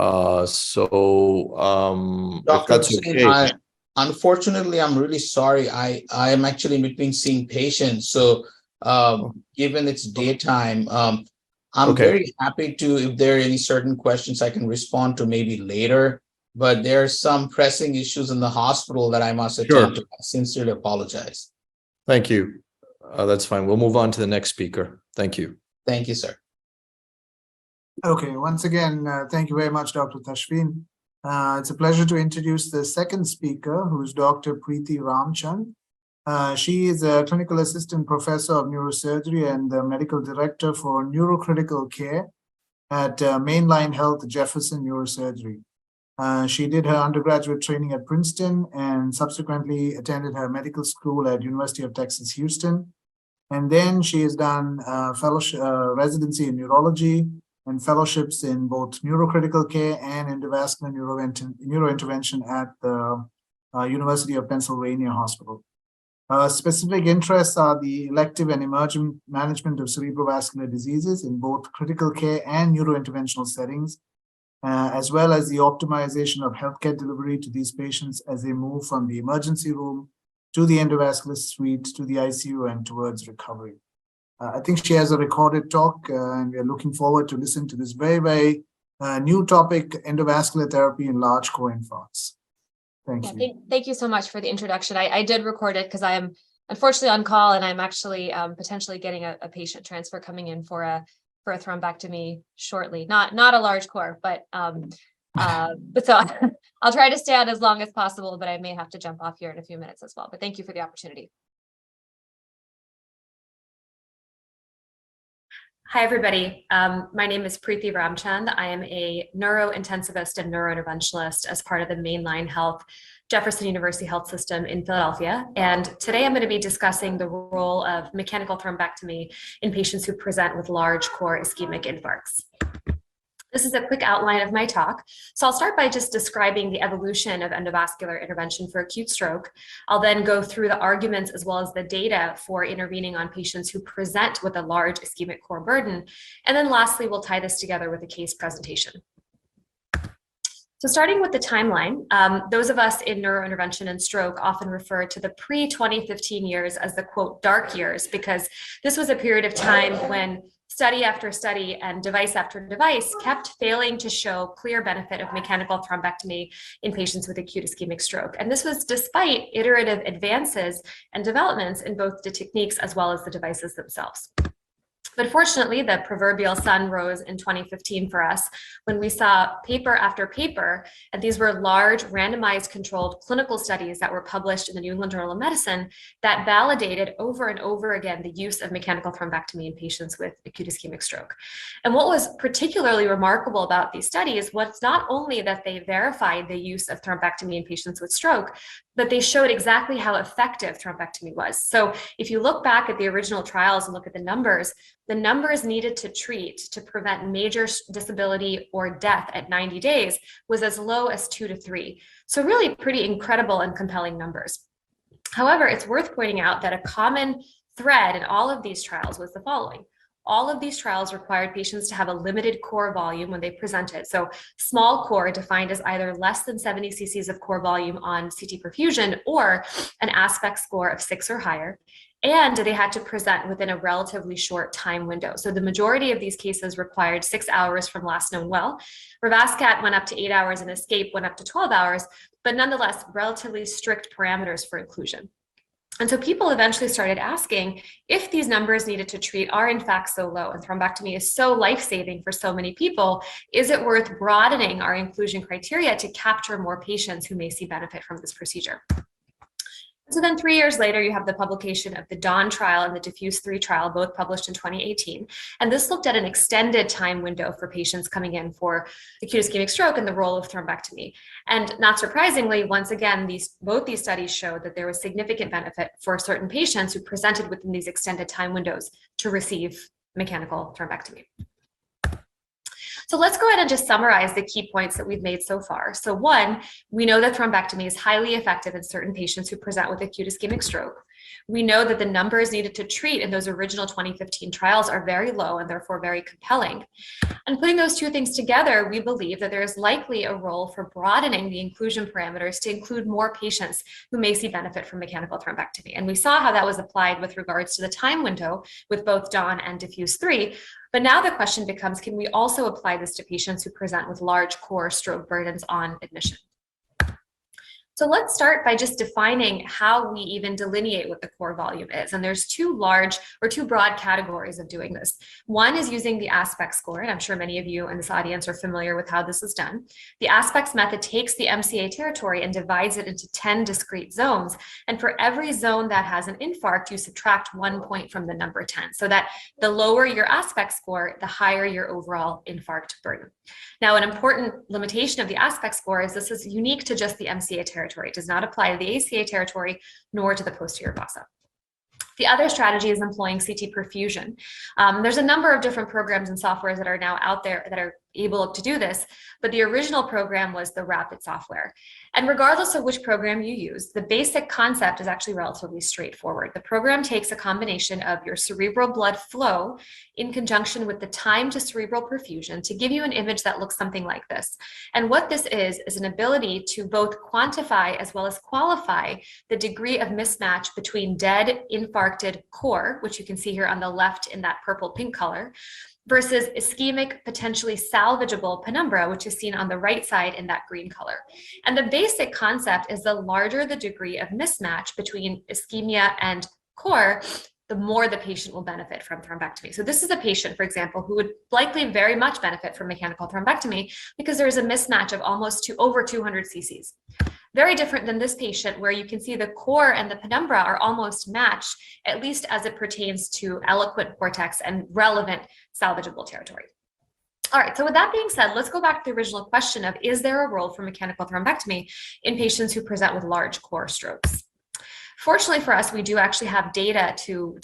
that's okay. Unfortunately, I'm really sorry. I am actually in between seeing patients. So given it's daytime, I'm very happy to, if there are any certain questions I can respond to maybe later, but there are some pressing issues in the hospital that I must attend to. I sincerely apologize. Thank you. That's fine. We'll move on to the next speaker. Thank you. Thank you, sir. Okay, once again, thank you very much, Dr. Tashfin. It's a pleasure to introduce the second speaker, who is Dr. Preethi Ramchand. She is a clinical assistant professor of neurosurgery and the medical director for neurocritical care at Mainline Health Jefferson Neurosurgery. She did her undergraduate training at Princeton and subsequently attended her medical school at University of Texas, Houston. And then she has done fellowship, residency in neurology and fellowships in both neurocritical care and endovascular neurointervention at the University of Pennsylvania Hospital. Specific interests are the elective and emergent management of cerebrovascular diseases in both critical care and neurointerventional settings, as well as the optimization of healthcare delivery to these patients as they move from the emergency room to the endovascular suite, to the ICU, and towards recovery. I think she has a recorded talk, and we're looking forward to listen to this very, very new topic, endovascular therapy in large core infarcts. Thank you so much for the introduction. I did record it because I am unfortunately on call, and I'm actually potentially getting a patient transfer coming in for a thrombectomy shortly. Not a large core, but so I'll try to stay on as long as possible, but I may have to jump off here in a few minutes as well. But thank you for the opportunity. Hi, everybody. My name is Preethi Ramchand. I am a neurointensivist and neurointerventionalist as part of the Mainline Health Jefferson University Health System in Philadelphia. And today I'm going to be discussing the role of mechanical thrombectomy in patients who present with large core ischemic infarcts. This is a quick outline of my talk. So I'll start by just describing the evolution of endovascular intervention for acute stroke. I'll then go through the arguments as well as the data for intervening on patients who present with a large ischemic core burden. And then lastly, we'll tie this together with a case presentation. So starting with the timeline, those of us in neurointervention and stroke often refer to the pre-2015 years as the quote dark years, because this was a period of time when study after study and device after device kept failing to show clear benefit of mechanical thrombectomy in patients with acute ischemic stroke. And this was despite iterative advances and developments in both the techniques as well as the devices themselves. But fortunately, the proverbial sun rose in 2015 for us when we saw paper after paper, and these were large randomized controlled clinical studies that were published in the New England Journal of Medicine that validated over and over again the use of mechanical thrombectomy in patients with acute ischemic stroke. And what was particularly remarkable about these studies was not only that they verified the use of thrombectomy in patients with stroke, but they showed exactly how effective thrombectomy was. So if you look back at the original trials and look at the numbers needed to treat to prevent major disability or death at 90 days was as low as 2 to 3. So really pretty incredible and compelling numbers. However, it's worth pointing out that a common thread in all of these trials was the following. All of these trials required patients to have a limited core volume when they presented. So small core defined as either less than 70 cc's of core volume on CT perfusion or an aspect score of 6 or higher, and they had to present within a relatively short time window. So the majority of these cases required 6 hours from last known well. Revascat went up to 8 hours and Escape went up to 12 hours, but nonetheless, relatively strict parameters for inclusion. And so people eventually started asking if these numbers needed to treat are in fact so low and thrombectomy is so life-saving for so many people, is it worth broadening our inclusion criteria to capture more patients who may see benefit from this procedure? So then 3 years later, you have the publication of the DAWN trial and the DIFFUSE-3 trial, both published in 2018. And this looked at an extended time window for patients coming in for acute ischemic stroke and the role of thrombectomy. And not surprisingly, once again, both these studies showed that there was significant benefit for certain patients who presented within these extended time windows to receive mechanical thrombectomy. So let's go ahead and just summarize the key points that we've made so far. So one, we know that thrombectomy is highly effective in certain patients who present with acute ischemic stroke. We know that the numbers needed to treat in those original 2015 trials are very low and therefore very compelling. And putting those two things together, we believe that there is likely a role for broadening the inclusion parameters to include more patients who may see benefit from mechanical thrombectomy. And we saw how that was applied with regards to the time window with both DAWN and DIFFUSE-3. But now the question becomes, can we also apply this to patients who present with large core stroke burdens on admission? So let's start by just defining how we even delineate what the core volume is. And there's two broad categories of doing this. One is using the aspect score, and I'm sure many of you in this audience are familiar with how this is done. The aspects method takes the MCA territory and divides it into 10 discrete zones. And for every zone that has an infarct, you subtract 1 point from the number 10, so that the lower your aspect score, the higher your overall infarct burden. Now, an important limitation of the aspect score is this is unique to just the MCA territory. It does not apply to the ACA territory nor to the posterior fossa. The other strategy is employing CT perfusion. There's a number of different programs and softwares that are now out there that are able to do this, but the original program was the Rapid software. And regardless of which program you use, the basic concept is actually relatively straightforward. The program takes a combination of your cerebral blood flow in conjunction with the time to cerebral perfusion to give you an image that looks something like this. And what this is an ability to both quantify as well as qualify the degree of mismatch between dead infarcted core, which you can see here on the left in that purple pink color, versus ischemic, potentially salvageable penumbra, which is seen on the right side in that green color. And the basic concept is the larger the degree of mismatch between ischemia and core, the more the patient will benefit from thrombectomy. So this is a patient, for example, who would likely very much benefit from mechanical thrombectomy because there is a mismatch of almost over 200 cc's. Very different than this patient where you can see the core and the penumbra are almost matched, at least as it pertains to eloquent cortex and relevant salvageable territory. All right, so with that being said, let's go back to the original question of, is there a role for mechanical thrombectomy in patients who present with large core strokes? Fortunately for us, we do actually have data to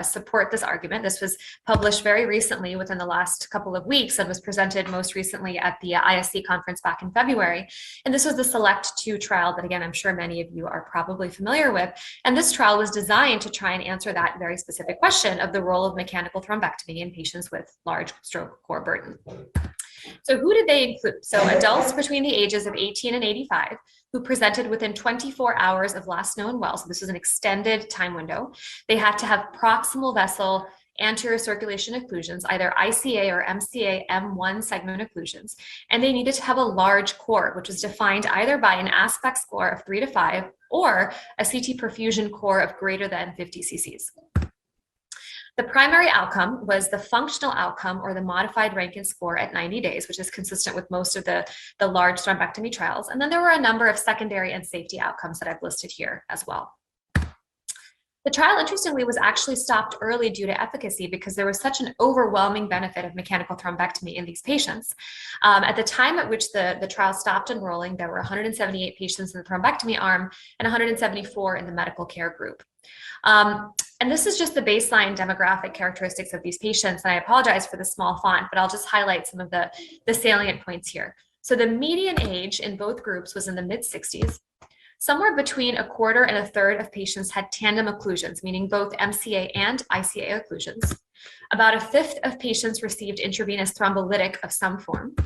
support this argument. This was published very recently within the last couple of weeks and was presented most recently at the ISC conference back in February. And this was the SELECT-2 trial that, again, I'm sure many of you are probably familiar with. And this trial was designed to try and answer that very specific question of the role of mechanical thrombectomy in patients with large stroke core burden. So who did they include? So adults between the ages of 18 and 85 who presented within 24 hours of last known well. So this was an extended time window. They had to have proximal vessel anterior circulation occlusions, either ICA or MCA M1 segment occlusions. And they needed to have a large core, which was defined either by an aspect score of 3 to 5 or a CT perfusion core of greater than 50 cc's. The primary outcome was the functional outcome or the modified Rankin score at 90 days, which is consistent with most of the large thrombectomy trials. And then there were a number of secondary and safety outcomes that I've listed here as well. The trial, interestingly, was actually stopped early due to efficacy because there was such an overwhelming benefit of mechanical thrombectomy in these patients. At the time at which the trial stopped enrolling, there were 178 patients in the thrombectomy arm and 174 in the medical care group. And this is just the baseline demographic characteristics of these patients. And I apologize for the small font, but I'll just highlight some of the salient points here. So the median age in both groups was in the mid-60s. somewhere between a quarter and a third of patients had tandem occlusions, meaning both MCA and ICA occlusions. About a fifth of patients received intravenous thrombolytic of some form.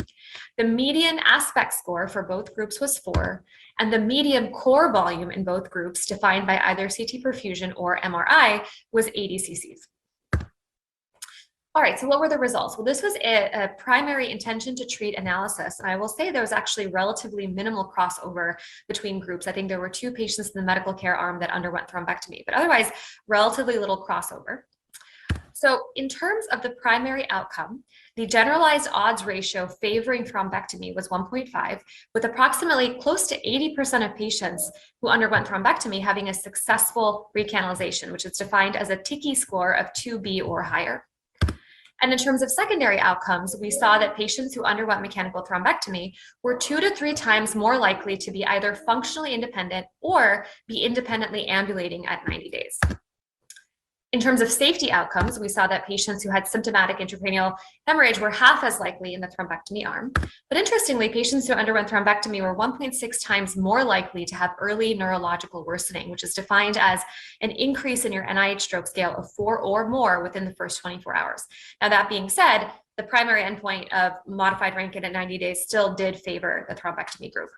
The median aspect score for both groups was 4, and the median core volume in both groups, defined by either CT perfusion or MRI, was 80 cc's. All right, so what were the results? Well, this was a primary intention to treat analysis, and I will say there was actually relatively minimal crossover between groups. I think there were 2 patients in the medical care arm that underwent thrombectomy, but otherwise relatively little crossover. So in terms of the primary outcome, the generalized odds ratio favoring thrombectomy was 1.5, with approximately close to 80% of patients who underwent thrombectomy having a successful recanalization, which is defined as a TICI score of 2B or higher. And in terms of secondary outcomes, we saw that patients who underwent mechanical thrombectomy were 2 to 3 times more likely to be either functionally independent or be independently ambulating at 90 days. In terms of safety outcomes, we saw that patients who had symptomatic intracranial hemorrhage were half as likely in the thrombectomy arm. But interestingly, patients who underwent thrombectomy were 1.6 times more likely to have early neurological worsening, which is defined as an increase in your NIH stroke scale of 4 or more within the first 24 hours. Now, that being said, the primary endpoint of modified Rankin at 90 days still did favor the thrombectomy group.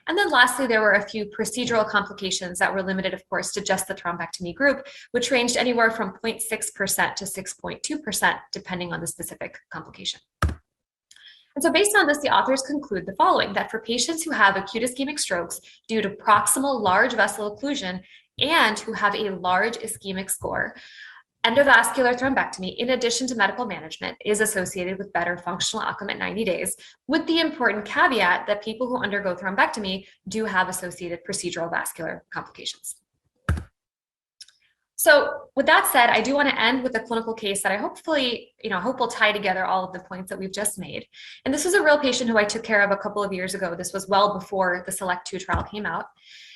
And then lastly, there were a few procedural complications that were limited, of course, to just the thrombectomy group, which ranged anywhere from 0.6% to 6.2%, depending on the specific complication. And so based on this, the authors conclude the following, that for patients who have acute ischemic strokes due to proximal large vessel occlusion and who have a large ischemic score, endovascular thrombectomy, in addition to medical management, is associated with better functional outcome at 90 days, with the important caveat that people who undergo thrombectomy do have associated procedural vascular complications. So with that said, I do want to end with a clinical case that I hope will tie together all of the points that we've just made. And this was a real patient who I took care of a couple of years ago. This was well before the SELECT-2 trial came out.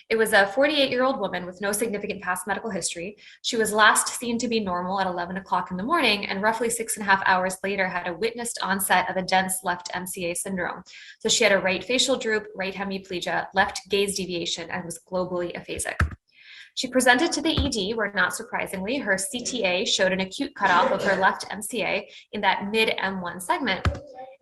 It was a 48-year-old woman with no significant past medical history. She was last seen to be normal at 11 o'clock in the morning, and roughly 6.5 hours later had a witnessed onset of a dense left MCA syndrome. So she had a right facial droop, right hemiplegia, left gaze deviation, and was globally aphasic. She presented to the ED where, not surprisingly, her CTA showed an acute cutoff of her left MCA in that mid-M1 segment.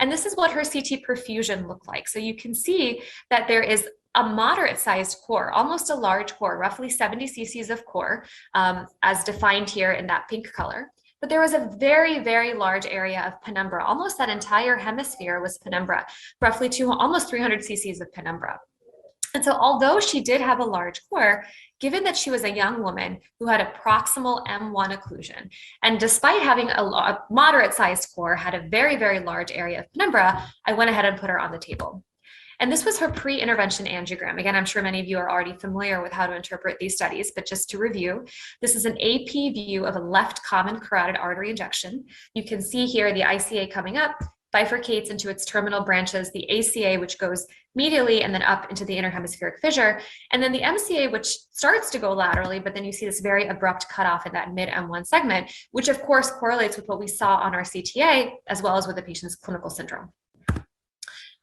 And this is what her CT perfusion looked like. So you can see that there is a moderate-sized core, almost a large core, roughly 70 cc's of core, as defined here in that pink color. But there was a very, very large area of penumbra. Almost that entire hemisphere was penumbra, roughly almost 300 cc's of penumbra. And so although she did have a large core, given that she was a young woman who had a proximal M1 occlusion, and despite having a moderate-sized core, had a very, very large area of penumbra, I went ahead and put her on the table. And this was her pre-intervention angiogram. Again, I'm sure many of you are already familiar with how to interpret these studies, but just to review, this is an AP view of a left common carotid artery injection. You can see here the ICA coming up, bifurcates into its terminal branches, the ACA, which goes medially and then up into the interhemispheric fissure, and then the MCA, which starts to go laterally, but then you see this very abrupt cutoff in that mid-M1 segment, which of course correlates with what we saw on our CTA, as well as with the patient's clinical syndrome.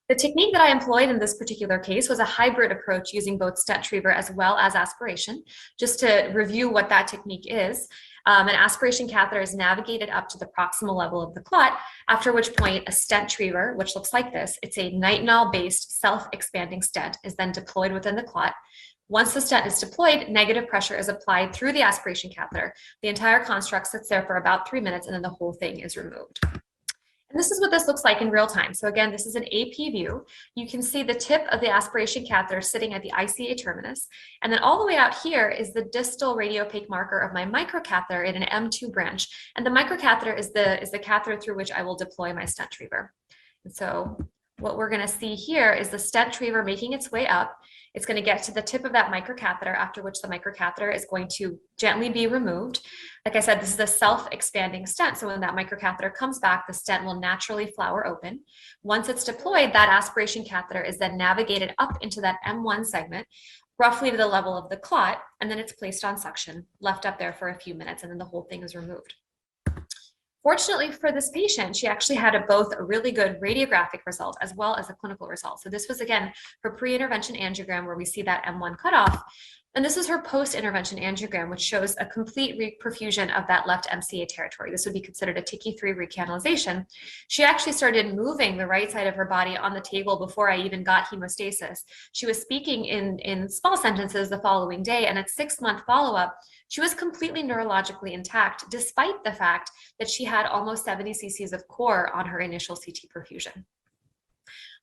The technique that I employed in this particular case was a hybrid approach using both stent retriever as well as aspiration. Just to review what that technique is, an aspiration catheter is navigated up to the proximal level of the clot, after which point a stent retriever, which looks like this, it's a nitinol-based self-expanding stent, is then deployed within the clot. Once the stent is deployed, negative pressure is applied through the aspiration catheter. The entire construct sits there for about 3 minutes, and then the whole thing is removed. And this is what this looks like in real time. So again, this is an AP view. You can see the tip of the aspiration catheter sitting at the ICA terminus. And then all the way out here is the distal radiopaque marker of my microcatheter in an M2 branch. And the microcatheter is the catheter through which I will deploy my stent retriever. And so what we're going to see here is the stent retriever making its way up. It's going to get to the tip of that microcatheter, after which the microcatheter is going to gently be removed. Like I said, this is a self-expanding stent. So when that microcatheter comes back, the stent will naturally flower open. Once it's deployed, that aspiration catheter is then navigated up into that M1 segment, roughly to the level of the clot, and then it's placed on suction, left up there for a few minutes, and then the whole thing is removed. Fortunately for this patient, she actually had both a really good radiographic result as well as a clinical result. So this was, again, her pre-intervention angiogram where we see that M1 cutoff. And this is her post-intervention angiogram, which shows a complete reperfusion of that left MCA territory. This would be considered a TICI3 recanalization. She actually started moving the right side of her body on the table before I even got hemostasis. She was speaking in small sentences the following day, and at 6-month follow-up, she was completely neurologically intact, despite the fact that she had almost 70 cc's of core on her initial CT perfusion.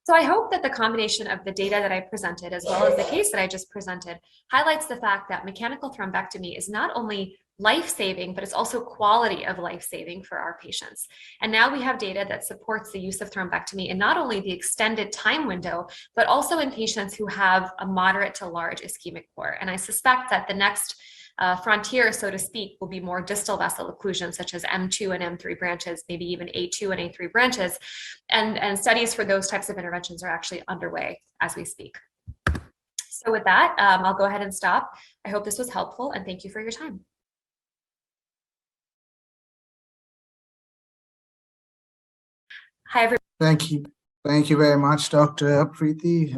So I hope that the combination of the data that I presented, as well as the case that I just presented, highlights the fact that mechanical thrombectomy is not only life-saving, but it's also quality of life-saving for our patients. And now we have data that supports the use of thrombectomy in not only the extended time window, but also in patients who have a moderate to large ischemic core. And I suspect that the next frontier, so to speak, will be more distal vessel occlusion, such as M2 and M3 branches, maybe even A2 and A3 branches. And studies for those types of interventions are actually underway as we speak. So with that, I'll go ahead and stop. I hope this was helpful, and thank you for your time. Hi, everyone. Thank you. Thank you very much, Dr. Preethi,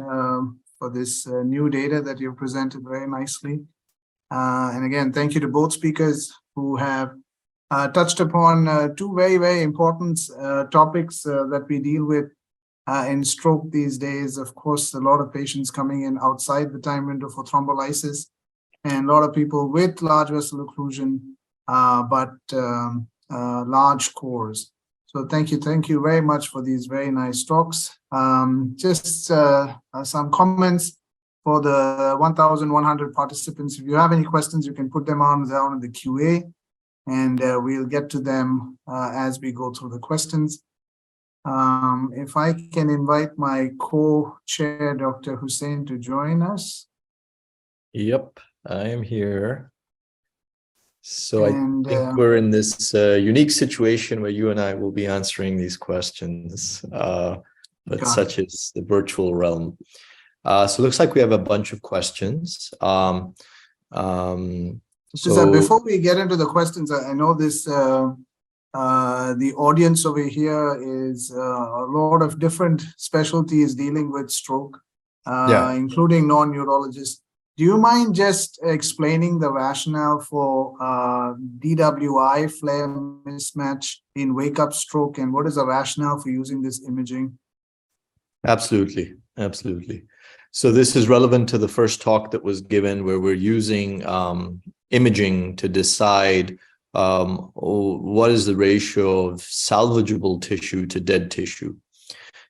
for this new data that you presented very nicely. And again, thank you to both speakers who have touched upon two very, very important topics that we deal with in stroke these days. Of course, a lot of patients coming in outside the time window for thrombolysis, and a lot of people with large vessel occlusion, but large cores. So thank you very much for these very nice talks. Just some comments for the 1,100 participants. If you have any questions, you can put them on down in the QA, and we'll get to them as we go through the questions. If I can invite my co-chair, Dr. Hussain, to join us. Yep, I am here. So I think we're in this unique situation where you and I will be answering these questions, but such is the virtual realm. So it looks like we have a bunch of questions. So before we get into the questions, I know this the audience over here is a lot of different specialties dealing with stroke, including non-neurologists. Do you mind just explaining the rationale for DWI flare mismatch in wake-up stroke, and what is the rationale for using this imaging? Absolutely. So this is relevant to the first talk that was given, where we're using imaging to decide what is the ratio of salvageable tissue to dead tissue.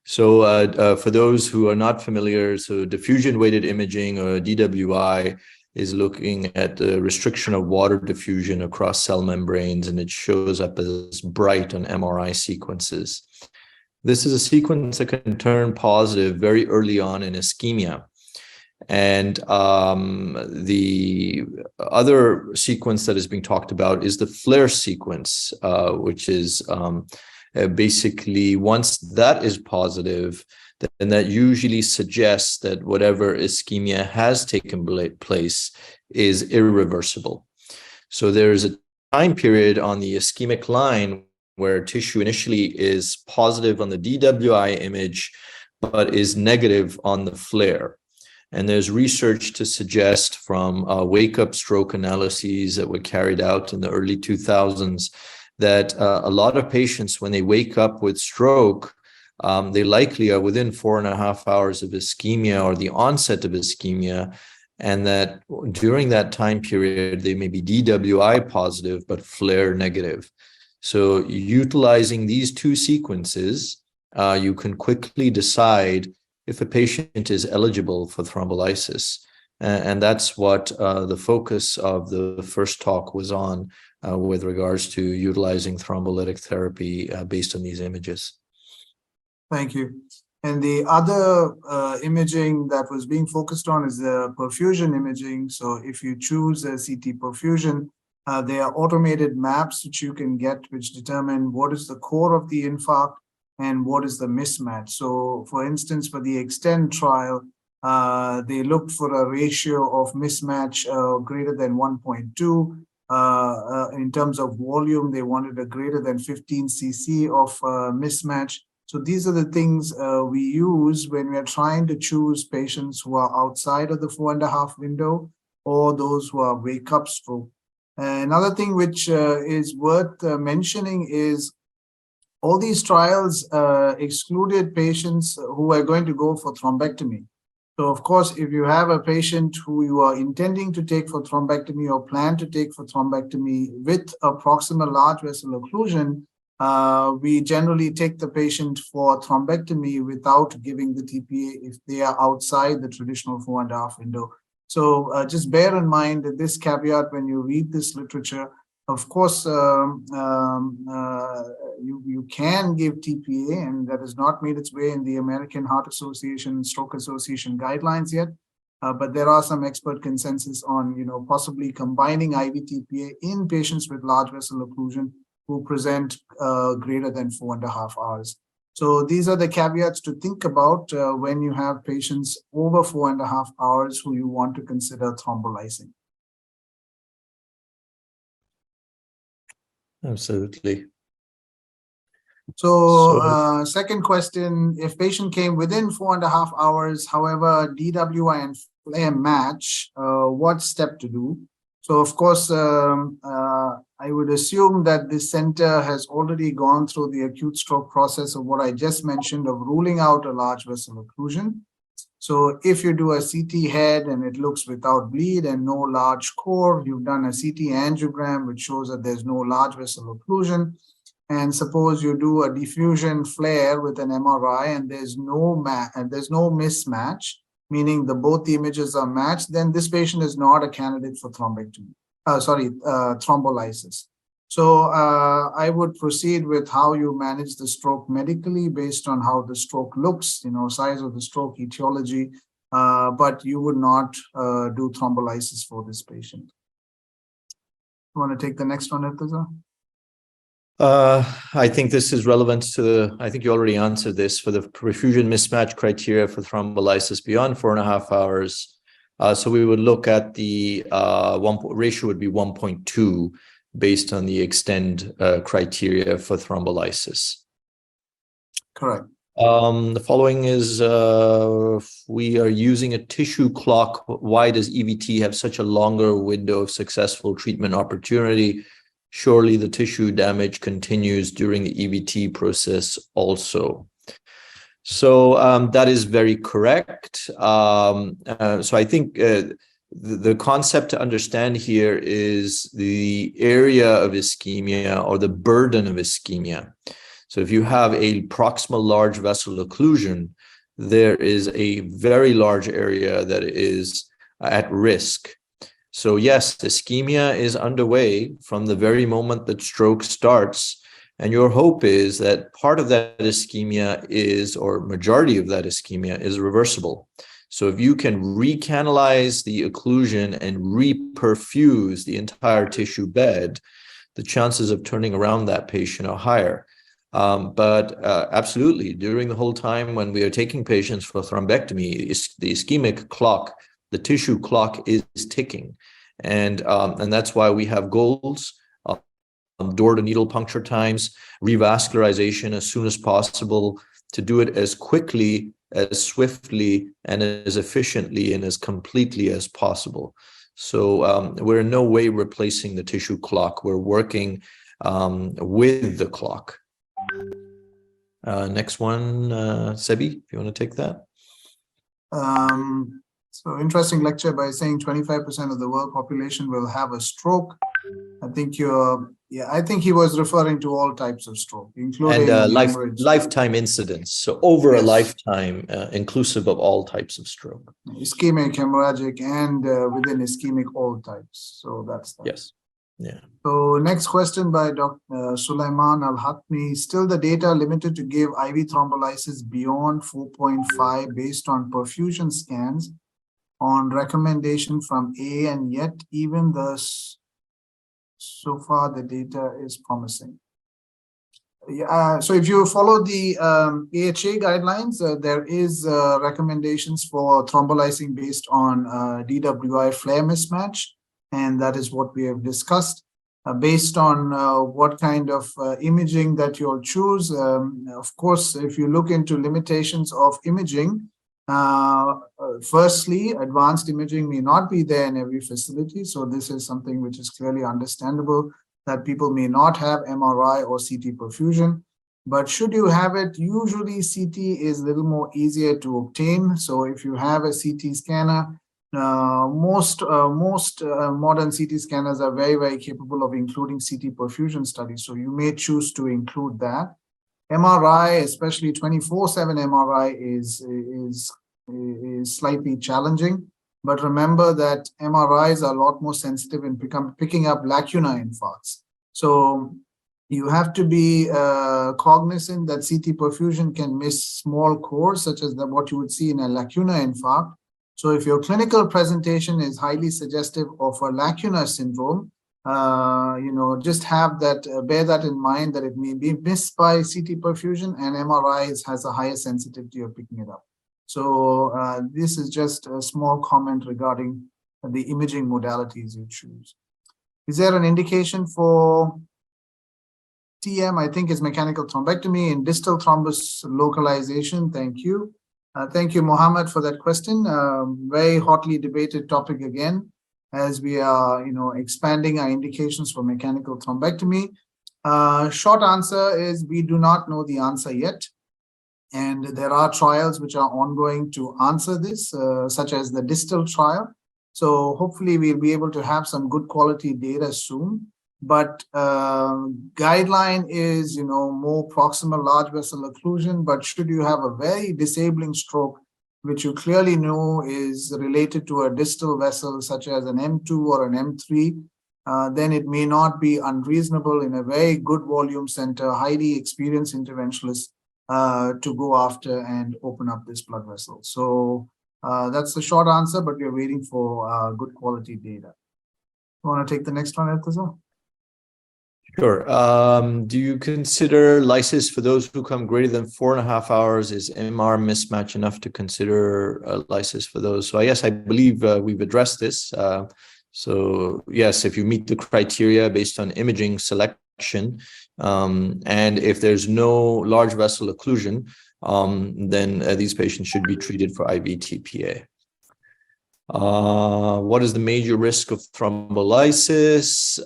So for those who are not familiar, so diffusion-weighted imaging, or DWI, is looking at the restriction of water diffusion across cell membranes, and it shows up as bright on MRI sequences. This is a sequence that can turn positive very early on in ischemia. And the other sequence that is being talked about is the flare sequence, which is basically, once that is positive, then that usually suggests that whatever ischemia has taken place is irreversible. So there's a time period on the ischemic line where tissue initially is positive on the DWI image, but is negative on the flare. And there's research to suggest from wake-up stroke analyses that were carried out in the early 2000s that a lot of patients, when they wake up with stroke, they likely are within 4.5 hours of ischemia or the onset of ischemia, and that during that time period, they may be DWI positive, but flare negative. So utilizing these two sequences, you can quickly decide if a patient is eligible for thrombolysis. And that's what the focus of the first talk was on with regards to utilizing thrombolytic therapy based on these images. Thank you. And the other imaging that was being focused on is the perfusion imaging. So if you choose a CT perfusion, there are automated maps which you can get, which determine what is the core of the infarct and what is the mismatch. So for instance, for the EXTEND trial, they looked for a ratio of mismatch greater than 1.2. in terms of volume, they wanted a greater than 15 cc of mismatch. So these are the things we use when we are trying to choose patients who are outside of the 4.5 window or those who are wake-up stroke. Another thing which is worth mentioning is all these trials excluded patients who are going to go for thrombectomy. So, of course, if you have a patient who you are intending to take for thrombectomy or plan to take for thrombectomy with a proximal large vessel occlusion, we generally take the patient for thrombectomy without giving the TPA if they are outside the traditional 4.5 window. So just bear in mind that this caveat when you read this literature. Of course, you can give TPA, and that has not made its way in the American Heart Association and Stroke Association guidelines yet. But there are some expert consensus on, possibly combining IV TPA in patients with large vessel occlusion who present greater than 4.5 hours. So these are the caveats to think about when you have patients over 4.5 hours who you want to consider thrombolizing. Absolutely. So second question, if patient came within 4.5 hours, however, DWI and flare match, what step to do? So of course, I would assume that this center has already gone through the acute stroke process of what I just mentioned of ruling out a large vessel occlusion. So if you do a CT head and it looks without bleed and no large core, you've done a CT angiogram which shows that there's no large vessel occlusion. And suppose you do a diffusion flare with an MRI and there's no mismatch, meaning both the images are matched, then this patient is not a candidate for thrombolysis. So I would proceed with how you manage the stroke medically based on how the stroke looks, size of the stroke, etiology, but you would not do thrombolysis for this patient. You want to take the next one, Irteza? I think this is relevant to I think you already answered this for the perfusion mismatch criteria for thrombolysis beyond 4.5 hours. So we would look at the ratio would be 1.2 based on the extend criteria for thrombolysis. Correct. The following is we are using a tissue clock. Why does EVT have such a longer window of successful treatment opportunity? Surely the tissue damage continues during the EVT process also. So that is very correct. So I think the concept to understand here is the area of ischemia or the burden of ischemia. So if you have a proximal large vessel occlusion, there is a very large area that is at risk. So yes, ischemia is underway from the very moment that stroke starts, and your hope is that part of that ischemia is, or majority of that ischemia is reversible. So if you can recanalize the occlusion and reperfuse the entire tissue bed, the chances of turning around that patient are higher. But absolutely, during the whole time when we are taking patients for thrombectomy, the ischemic clock, the tissue clock is ticking. And that's why we have goals, door to needle puncture times, revascularization as soon as possible, to do it as quickly, as swiftly, and as efficiently and as completely as possible. So we're in no way replacing the tissue clock. We're working with the clock. Next one, Seby, if you want to take that. So interesting lecture by saying 25% of the world population will have a stroke. I think I think he was referring to all types of stroke, including lifetime incidence. So over a lifetime, inclusive of all types of stroke. Ischemic, hemorrhagic, and within ischemic, all types. So that's that. Yes. Yeah. So next question by Dr. Sulaiman Al-Hatmi. Still the data limited to give IV thrombolysis beyond 4.5 based on perfusion scans on recommendation from A, and yet even thus so far the data is promising. So if you follow the AHA guidelines, there is recommendations for thrombolysing based on DWI flare mismatch. and that is what we have discussed. Based on what kind of imaging that you'll choose. Of course, if you look into limitations of imaging, firstly, advanced imaging may not be there in every facility. So this is something which is clearly understandable, that people may not have MRI or CT perfusion. But should you have it, usually CT is a little more easier to obtain. So if you have a CT scanner, most modern CT scanners are very, very capable of including CT perfusion studies. So you may choose to include that. MRI, especially 24/7 MRI, is slightly challenging. But remember that MRIs are a lot more sensitive in picking up lacunar infarcts. So you have to be cognizant that CT perfusion can miss small cores, such as what you would see in a lacunar infarct. So if your clinical presentation is highly suggestive of a lacunar syndrome, just have that, bear that in mind, that it may be missed by CT perfusion, and MRI has a higher sensitivity of picking it up. So this is just a small comment regarding the imaging modalities you choose. Is there an indication for TM? I think is mechanical thrombectomy in distal thrombus localization. Thank you. Thank you, Mohammed, for that question. Very hotly debated topic again, as we are, expanding our indications for mechanical thrombectomy. Short answer is we do not know the answer yet. And there are trials which are ongoing to answer this, such as the distal trial. So hopefully we'll be able to have some good quality data soon. But guideline is, more proximal large vessel occlusion. But should you have a very disabling stroke, which you clearly know is related to a distal vessel, such as an M2 or an M3, then it may not be unreasonable in a very good volume center, highly experienced interventionalist, to go after and open up this blood vessel. So that's the short answer, but we're waiting for good quality data. You want to take the next one, Irteza? Sure. Do you consider lysis for those who come greater than 4.5 hours? Is MR mismatch enough to consider lysis for those? So I believe we've addressed this. So yes, if you meet the criteria based on imaging selection, and if there's no large vessel occlusion, then these patients should be treated for IV TPA. What is the major risk of thrombolysis?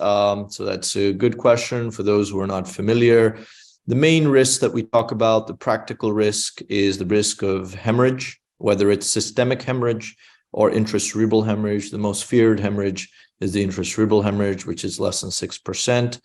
So that's a good question for those who are not familiar. The main risk that we talk about, the practical risk, is the risk of hemorrhage, whether it's systemic hemorrhage or intracerebral hemorrhage. The most feared hemorrhage is the intracerebral hemorrhage, which is less than 6%.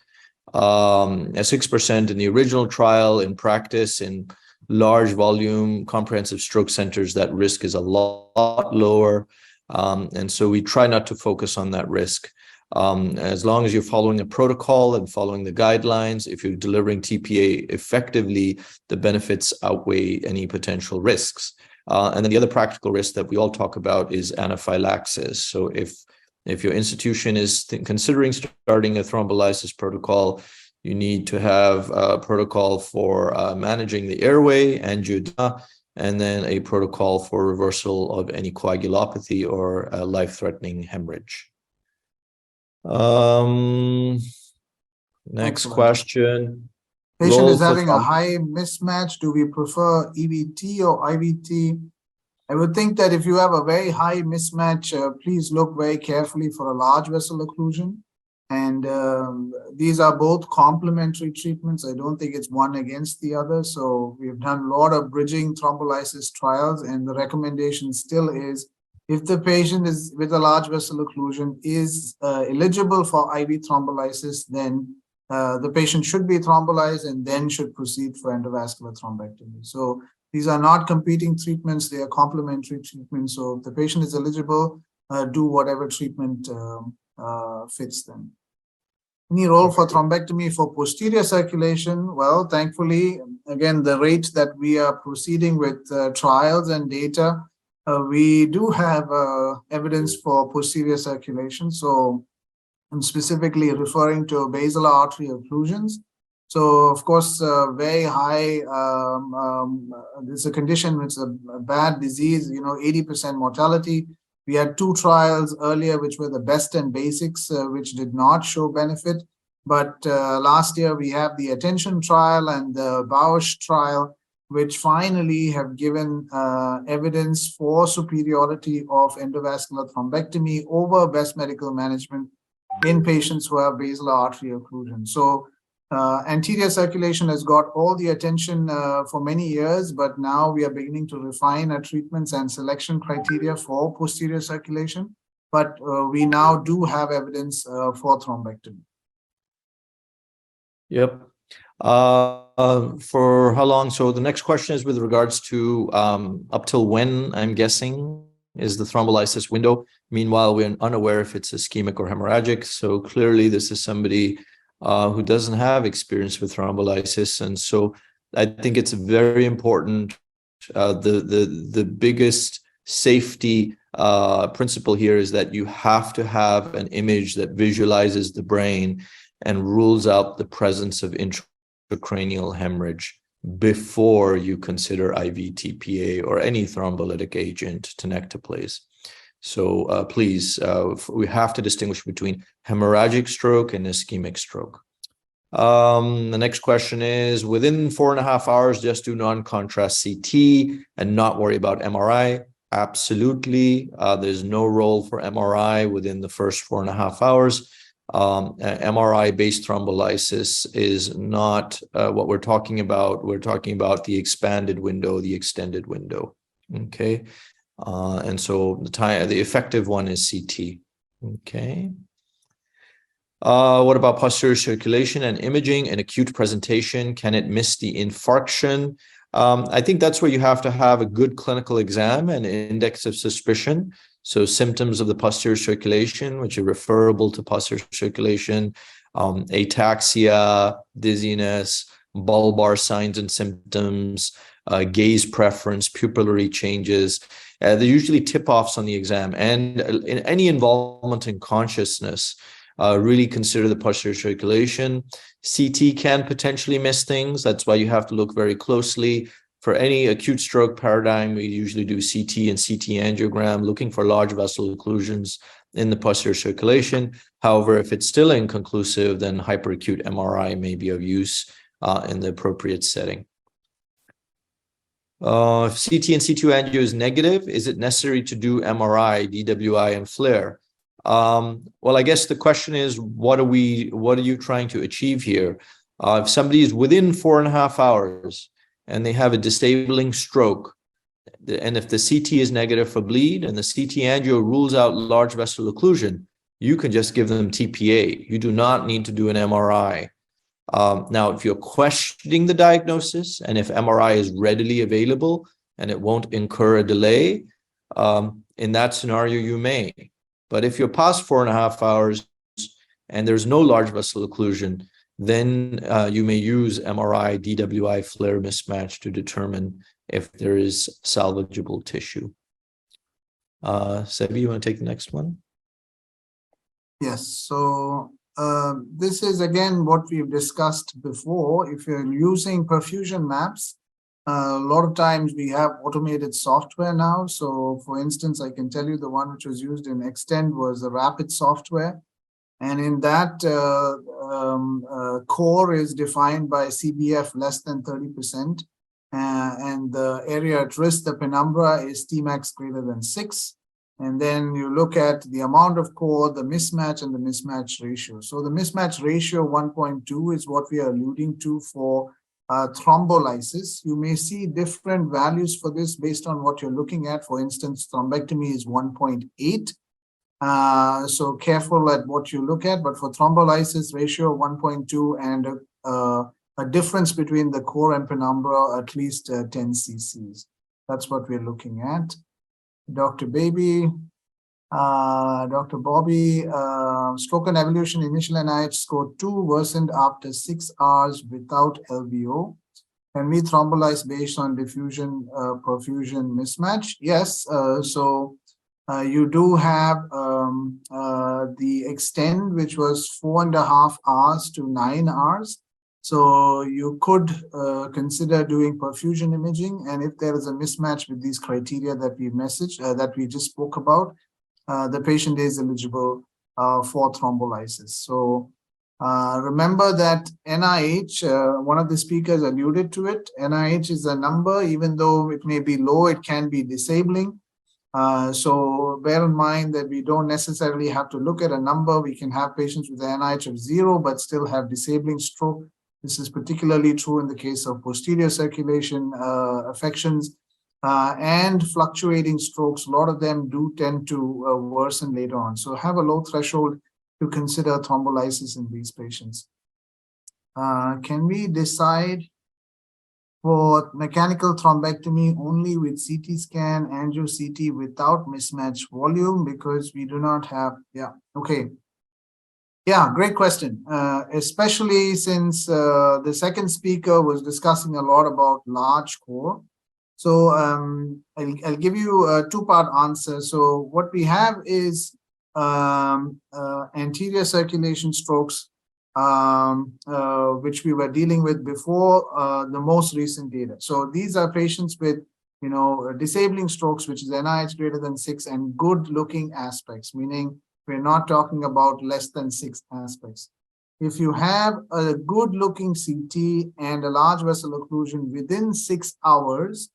6% in the original trial. In practice, in large volume comprehensive stroke centers, that risk is a lot lower. And so we try not to focus on that risk. As long as you're following a protocol and following the guidelines, if you're delivering TPA effectively, the benefits outweigh any potential risks. And then the other practical risk that we all talk about is anaphylaxis. So if your institution is considering starting a thrombolysis protocol, you need to have a protocol for managing the airway, angioedema, and then a protocol for reversal of any coagulopathy or life-threatening hemorrhage. Next question. Patient is having a high mismatch. Do we prefer EVT or IVT? I would think that if you have a very high mismatch, please look very carefully for a large vessel occlusion. And these are both complementary treatments. I don't think it's one against the other. So we've done a lot of bridging thrombolysis trials, and the recommendation still is, if the patient is with a large vessel occlusion is eligible for IV thrombolysis, then the patient should be thrombolized and then should proceed for endovascular thrombectomy. So these are not competing treatments, they are complementary treatments. So if the patient is eligible, do whatever treatment fits them. Any role for thrombectomy for posterior circulation? Well, thankfully, again, the rate that we are proceeding with trials and data, we do have evidence for posterior circulation. So I'm specifically referring to basilar artery occlusions. So, of course, very high, there's a condition, it's a bad disease, 80% mortality. We had 2 trials earlier, which were the BEST and BASICS, which did not show benefit. But last year, we have the ATTENTION trial and the Bausch trial, which finally have given evidence for superiority of endovascular thrombectomy over best medical management in patients who have basilar artery occlusion. So anterior circulation has got all the attention for many years, but now we are beginning to refine our treatments and selection criteria for posterior circulation. But we now do have evidence for thrombectomy. Yep. For how long? So the next question is with regards to up till when, I'm guessing, is the thrombolysis window. Meanwhile, we're unaware if it's ischemic or hemorrhagic. So clearly this is somebody who doesn't have experience with thrombolysis. And so I think it's very important. The biggest safety principle here is that you have to have an image that visualizes the brain and rules out the presence of intracranial hemorrhage before you consider IV TPA or any thrombolytic agent, tenecteplase. So please, we have to distinguish between hemorrhagic stroke and ischemic stroke. The next question is, within 4.5 hours, just do non-contrast CT and not worry about MRI. Absolutely. There's no role for MRI within the first 4.5 hours. MRI-based thrombolysis is not what we're talking about. We're talking about the expanded window, the extended window. Okay. And so the effective one is CT. Okay. What about posterior circulation and imaging and acute presentation? Can it miss the infarction? I think that's where you have to have a good clinical exam and index of suspicion. So symptoms of the posterior circulation, which are referable to posterior circulation, ataxia, dizziness, bulbar signs and symptoms, gaze preference, pupillary changes. They're usually tip-offs on the exam. And in any involvement in consciousness, really consider the posterior circulation. CT can potentially miss things. That's why you have to look very closely. For any acute stroke paradigm, we usually do CT and CT angiogram, looking for large vessel occlusions in the posterior circulation. However, if it's still inconclusive, then hyperacute MRI may be of use in the appropriate setting. If CT and C2 angio is negative, is it necessary to do MRI, DWI, and FLAIR? Well, I guess the question is, what are you trying to achieve here? If somebody is within 4.5 hours and they have a disabling stroke, and if the CT is negative for bleed and the CT angio rules out large vessel occlusion, you can just give them TPA. You do not need to do an MRI. Now, if you're questioning the diagnosis and if MRI is readily available and it won't incur a delay, in that scenario, you may. But if you're past 4.5 hours and there's no large vessel occlusion, then you may use MRI, DWI, FLAIR mismatch to determine if there is salvageable tissue. Seby, you want to take the next one? Yes. So this is, again, what we've discussed before. If you're using perfusion maps, a lot of times we have automated software now. So for instance, I can tell you the one which was used in Extend was the Rapid software. And in that, core is defined by CBF less than 30%. And the area at risk, the penumbra, is Tmax greater than 6. And then you look at the amount of core, the mismatch, and the mismatch ratio. So the mismatch ratio 1.2 is what we are alluding to for thrombolysis. You may see different values for this based on what you're looking at. For instance, thrombectomy is 1.8. So careful at what you look at, but for thrombolysis ratio 1.2 and a difference between the core and penumbra at least 10 cc's. That's what we're looking at. Dr. Baby, Dr. Bobby, stroke and evolution initial NIH score 2 worsened after 6 hours without LVO. Can we thrombolyze based on diffusion perfusion mismatch? Yes. You do have the Extend, which was 4.5 hours to 9 hours. So you could consider doing perfusion imaging. And if there is a mismatch with these criteria that we just spoke about, the patient is eligible for thrombolysis. So remember that NIH, one of the speakers alluded to it. NIH is a number, even though it may be low, it can be disabling. So bear in mind that we don't necessarily have to look at a number. We can have patients with an NIH of 0, but still have disabling stroke. This is particularly true in the case of posterior circulation affections and fluctuating strokes. A lot of them do tend to worsen later on. So have a low threshold to consider thrombolysis in these patients. Can we decide for mechanical thrombectomy only with CT scan, angio-CT without mismatch volume because we do not have, okay. Yeah, great question, especially since the second speaker was discussing a lot about large core. So I'll give you a two-part answer. So what we have is anterior circulation strokes, which we were dealing with before the most recent data. So these are patients with, disabling strokes, which is NIH greater than 6 and good-looking aspects, meaning we're not talking about less than 6 aspects. If you have a good-looking CT and a large vessel occlusion within 6 hours,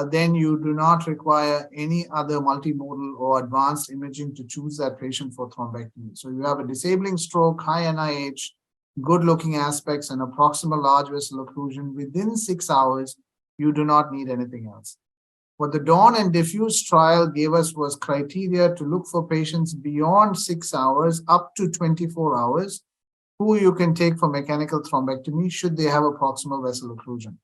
then you do not require any other multimodal or advanced imaging to choose that patient for thrombectomy. So you have a disabling stroke, high NIH, good-looking aspects, and a proximal large vessel occlusion within 6 hours, you do not need anything else. What the DAWN and DIFFUSE trial gave us was criteria to look for patients beyond 6 hours up to 24 hours who you can take for mechanical thrombectomy should they have a proximal vessel occlusion.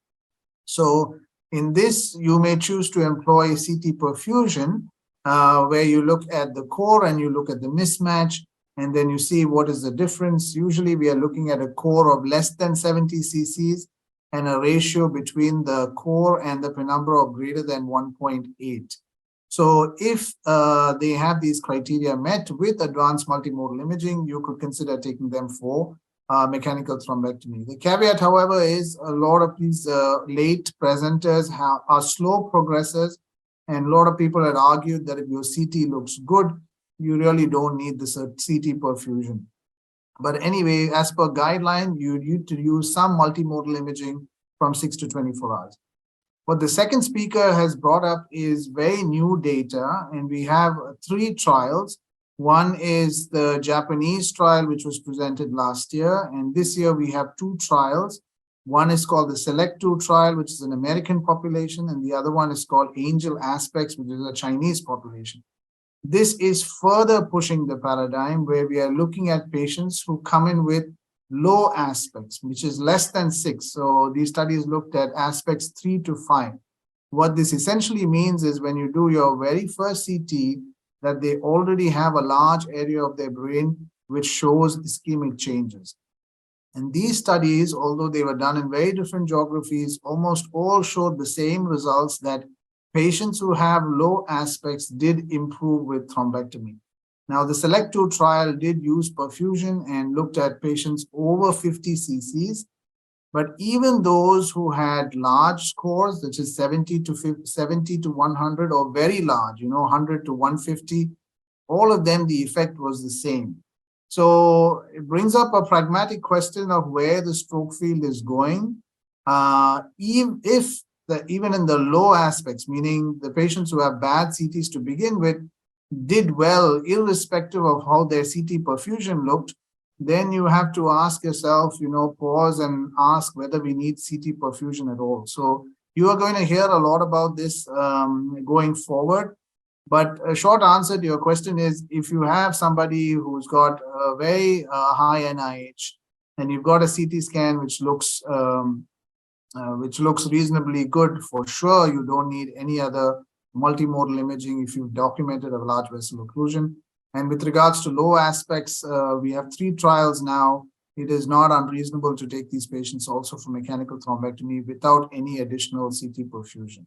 So in this, you may choose to employ CT perfusion, where you look at the core and you look at the mismatch, and then you see what is the difference. Usually we are looking at a core of less than 70 cc's and a ratio between the core and the penumbra of greater than 1.8. So if they have these criteria met with advanced multimodal imaging, you could consider taking them for mechanical thrombectomy. The caveat, however, is a lot of these late presenters are slow progressors, and a lot of people had argued that if your CT looks good, you really don't need the CT perfusion. But anyway, as per guideline, you need to use some multimodal imaging from 6 to 24 hours. What the second speaker has brought up is very new data, and we have 3 trials. One is the Japanese trial, which was presented last year, and this year we have 2 trials. One is called the SELECT-2 trial, which is an American population, and the other one is called ANGEL Aspects, which is a Chinese population. This is further pushing the paradigm where we are looking at patients who come in with low aspects, which is less than 6. So these studies looked at aspects 3 to 5. What this essentially means is when you do your very first CT, that they already have a large area of their brain which shows ischemic changes. And these studies, although they were done in very different geographies, almost all showed the same results, that patients who have low aspects did improve with thrombectomy. Now, the SELECT-2 trial did use perfusion and looked at patients over 50 cc's, but even those who had large scores, which is 70 to 100 or very large, 100 to 150, all of them, the effect was the same. So it brings up a pragmatic question of where the stroke field is going. Even in the low aspects, meaning the patients who have bad CTs to begin with, did well, irrespective of how their CT perfusion looked, then you have to ask yourself, pause and ask whether we need CT perfusion at all. So you are going to hear a lot about this going forward. But a short answer to your question is, if you have somebody who's got a very high NIH and you've got a CT scan which looks reasonably good, for sure you don't need any other multimodal imaging if you've documented a large vessel occlusion. And with regards to low aspects, we have 3 trials now. It is not unreasonable to take these patients also for mechanical thrombectomy without any additional CT perfusion.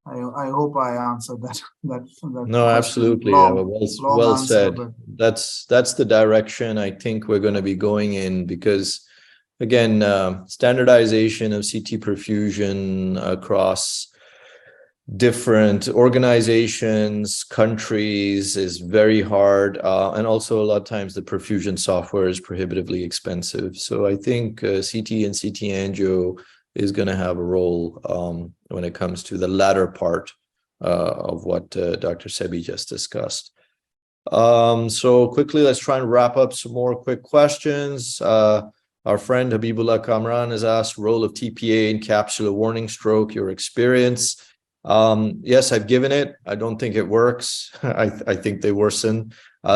I hope I answered that. No, absolutely. Well said. That's the direction I think we're going to be going in, because again, standardization of CT perfusion across different organizations, countries is very hard. And also a lot of times the perfusion software is prohibitively expensive. So I think CT and CT angio is going to have a role when it comes to the latter part of what Dr. Seby just discussed. So quickly, let's try and wrap up some more quick questions. Our friend Habibullah Kamran has asked, role of TPA in capsular warning stroke, your experience. Yes, I've given it. I don't think it works. I think they worsen.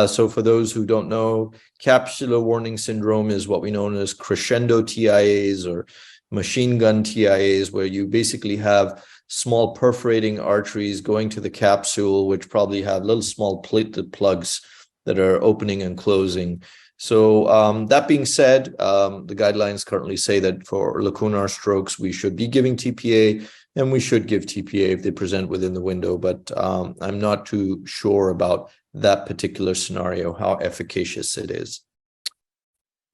So for those who don't know, capsular warning syndrome is what we know as crescendo TIAs or machine gun TIAs, where you basically have small perforating arteries going to the capsule, which probably have little small platelet plugs that are opening and closing. So that being said, the guidelines currently say that for lacunar strokes, we should be giving TPA, and we should give TPA if they present within the window, but I'm not too sure about that particular scenario, how efficacious it is.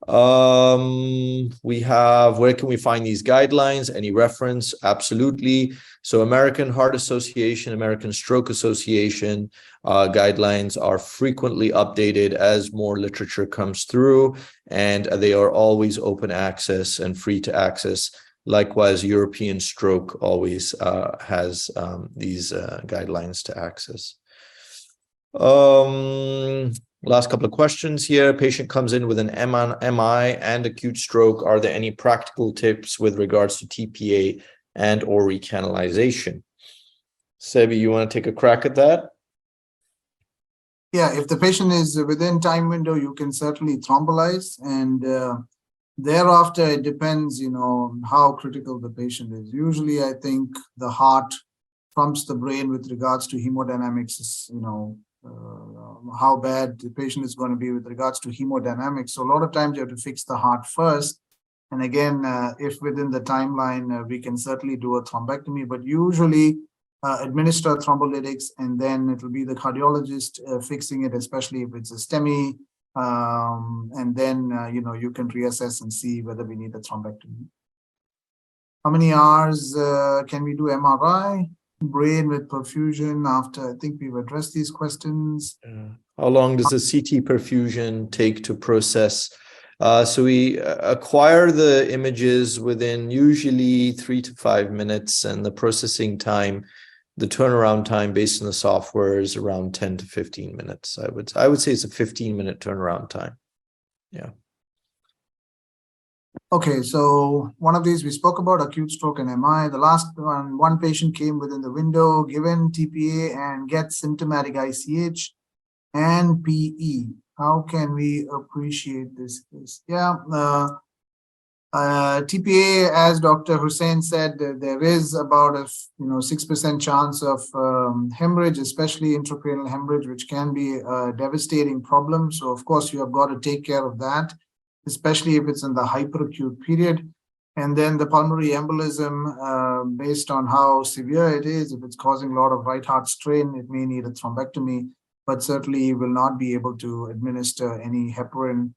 We have, where can we find these guidelines? Any reference? Absolutely. So American Heart Association, American Stroke Association guidelines are frequently updated as more literature comes through, and they are always open access and free to access. Likewise, European Stroke always has these guidelines to access. Last couple of questions here. Patient comes in with an MI and acute stroke. Are there any practical tips with regards to TPA and or recanalization? Seby, you want to take a crack at that? Yeah, if the patient is within time window, you can certainly thrombolize, and thereafter it depends, how critical the patient is. Usually, I think the heart trumps the brain with regards to hemodynamics, how bad the patient is going to be with regards to hemodynamics. So a lot of times you have to fix the heart first. And again, if within the timeline, we can certainly do a thrombectomy, but usually administer thrombolytics, and then it will be the cardiologist fixing it, especially if it's a STEMI. And then, you can reassess and see whether we need a thrombectomy. How many hours can we do MRI? Brain with perfusion after, I think we've addressed these questions. How long does a CT perfusion take to process? So we acquire the images within usually 3 to 5 minutes, and the processing time, the turnaround time based on the software is around 10 to 15 minutes. I would say it's a 15-minute turnaround time. Yeah. Okay, so one of these we spoke about, acute stroke and MI. The last one patient came within the window, given TPA and gets symptomatic ICH and PE. How can we appreciate this case? Yeah, TPA, as Dr. Hussain said, there is about a 6% chance of hemorrhage, especially intracranial hemorrhage, which can be a devastating problem. So of course you have got to take care of that, especially if it's in the hyperacute period. And then the pulmonary embolism, based on how severe it is, if it's causing a lot of right heart strain, it may need a thrombectomy, but certainly will not be able to administer any heparin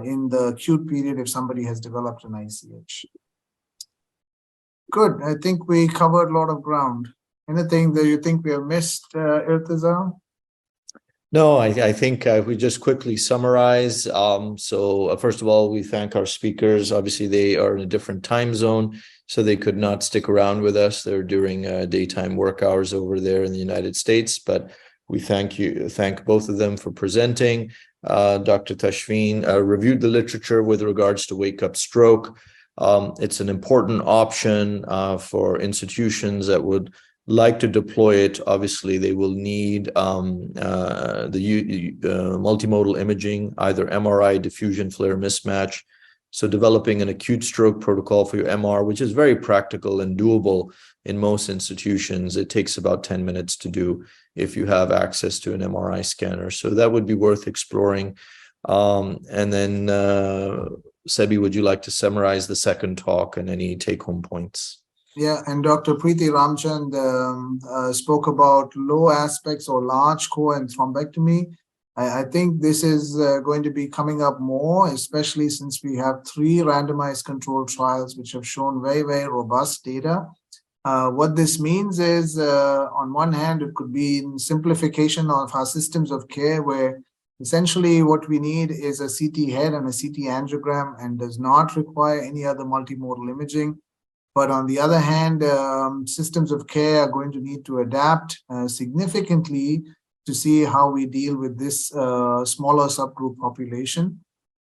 in the acute period if somebody has developed an ICH. Good, I think we covered a lot of ground. Anything that you think we have missed, Irteza? No, I think we just quickly summarize. So first of all, we thank our speakers. Obviously, they are in a different time zone, so they could not stick around with us. They're during daytime work hours over there in the United States, but we thank both of them for presenting. Dr. Tashfin reviewed the literature with regards to wake-up stroke. It's an important option for institutions that would like to deploy it. Obviously, they will need the multimodal imaging, either MRI, diffusion, flare mismatch. So developing an acute stroke protocol for your MR, which is very practical and doable in most institutions. It takes about 10 minutes to do if you have access to an MRI scanner. So that would be worth exploring. And then, Seby, would you like to summarize the second talk and any take-home points? Yeah, and Dr. Preethi Ramchand spoke about low aspects or large core and thrombectomy. I think this is going to be coming up more, especially since we have 3 randomized controlled trials which have shown very, very robust data. What this means is, on one hand, it could be in simplification of our systems of care, where essentially what we need is a CT head and a CT angiogram and does not require any other multimodal imaging. But on the other hand, systems of care are going to need to adapt significantly to see how we deal with this smaller subgroup population.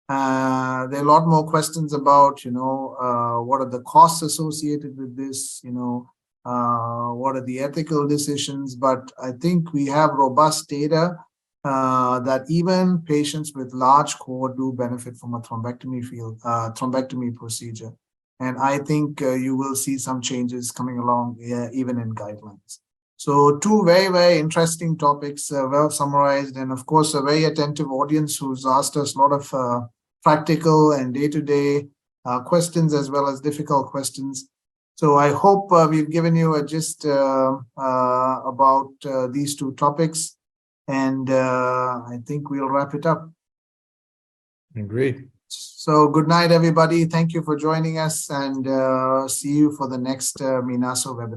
There are a lot more questions about, what are the costs associated with this, what are the ethical decisions, but I think we have robust data that even patients with large core do benefit from a thrombectomy procedure. And I think you will see some changes coming along even in guidelines. So two very, very interesting topics, well summarized, and of course, a very attentive audience who's asked us a lot of practical and day-to-day questions as well as difficult questions. So I hope we've given you a gist about these two topics, and I think we'll wrap it up. Agree. So good night, everybody. Thank you for joining us, and see you for the next MENASO webinar.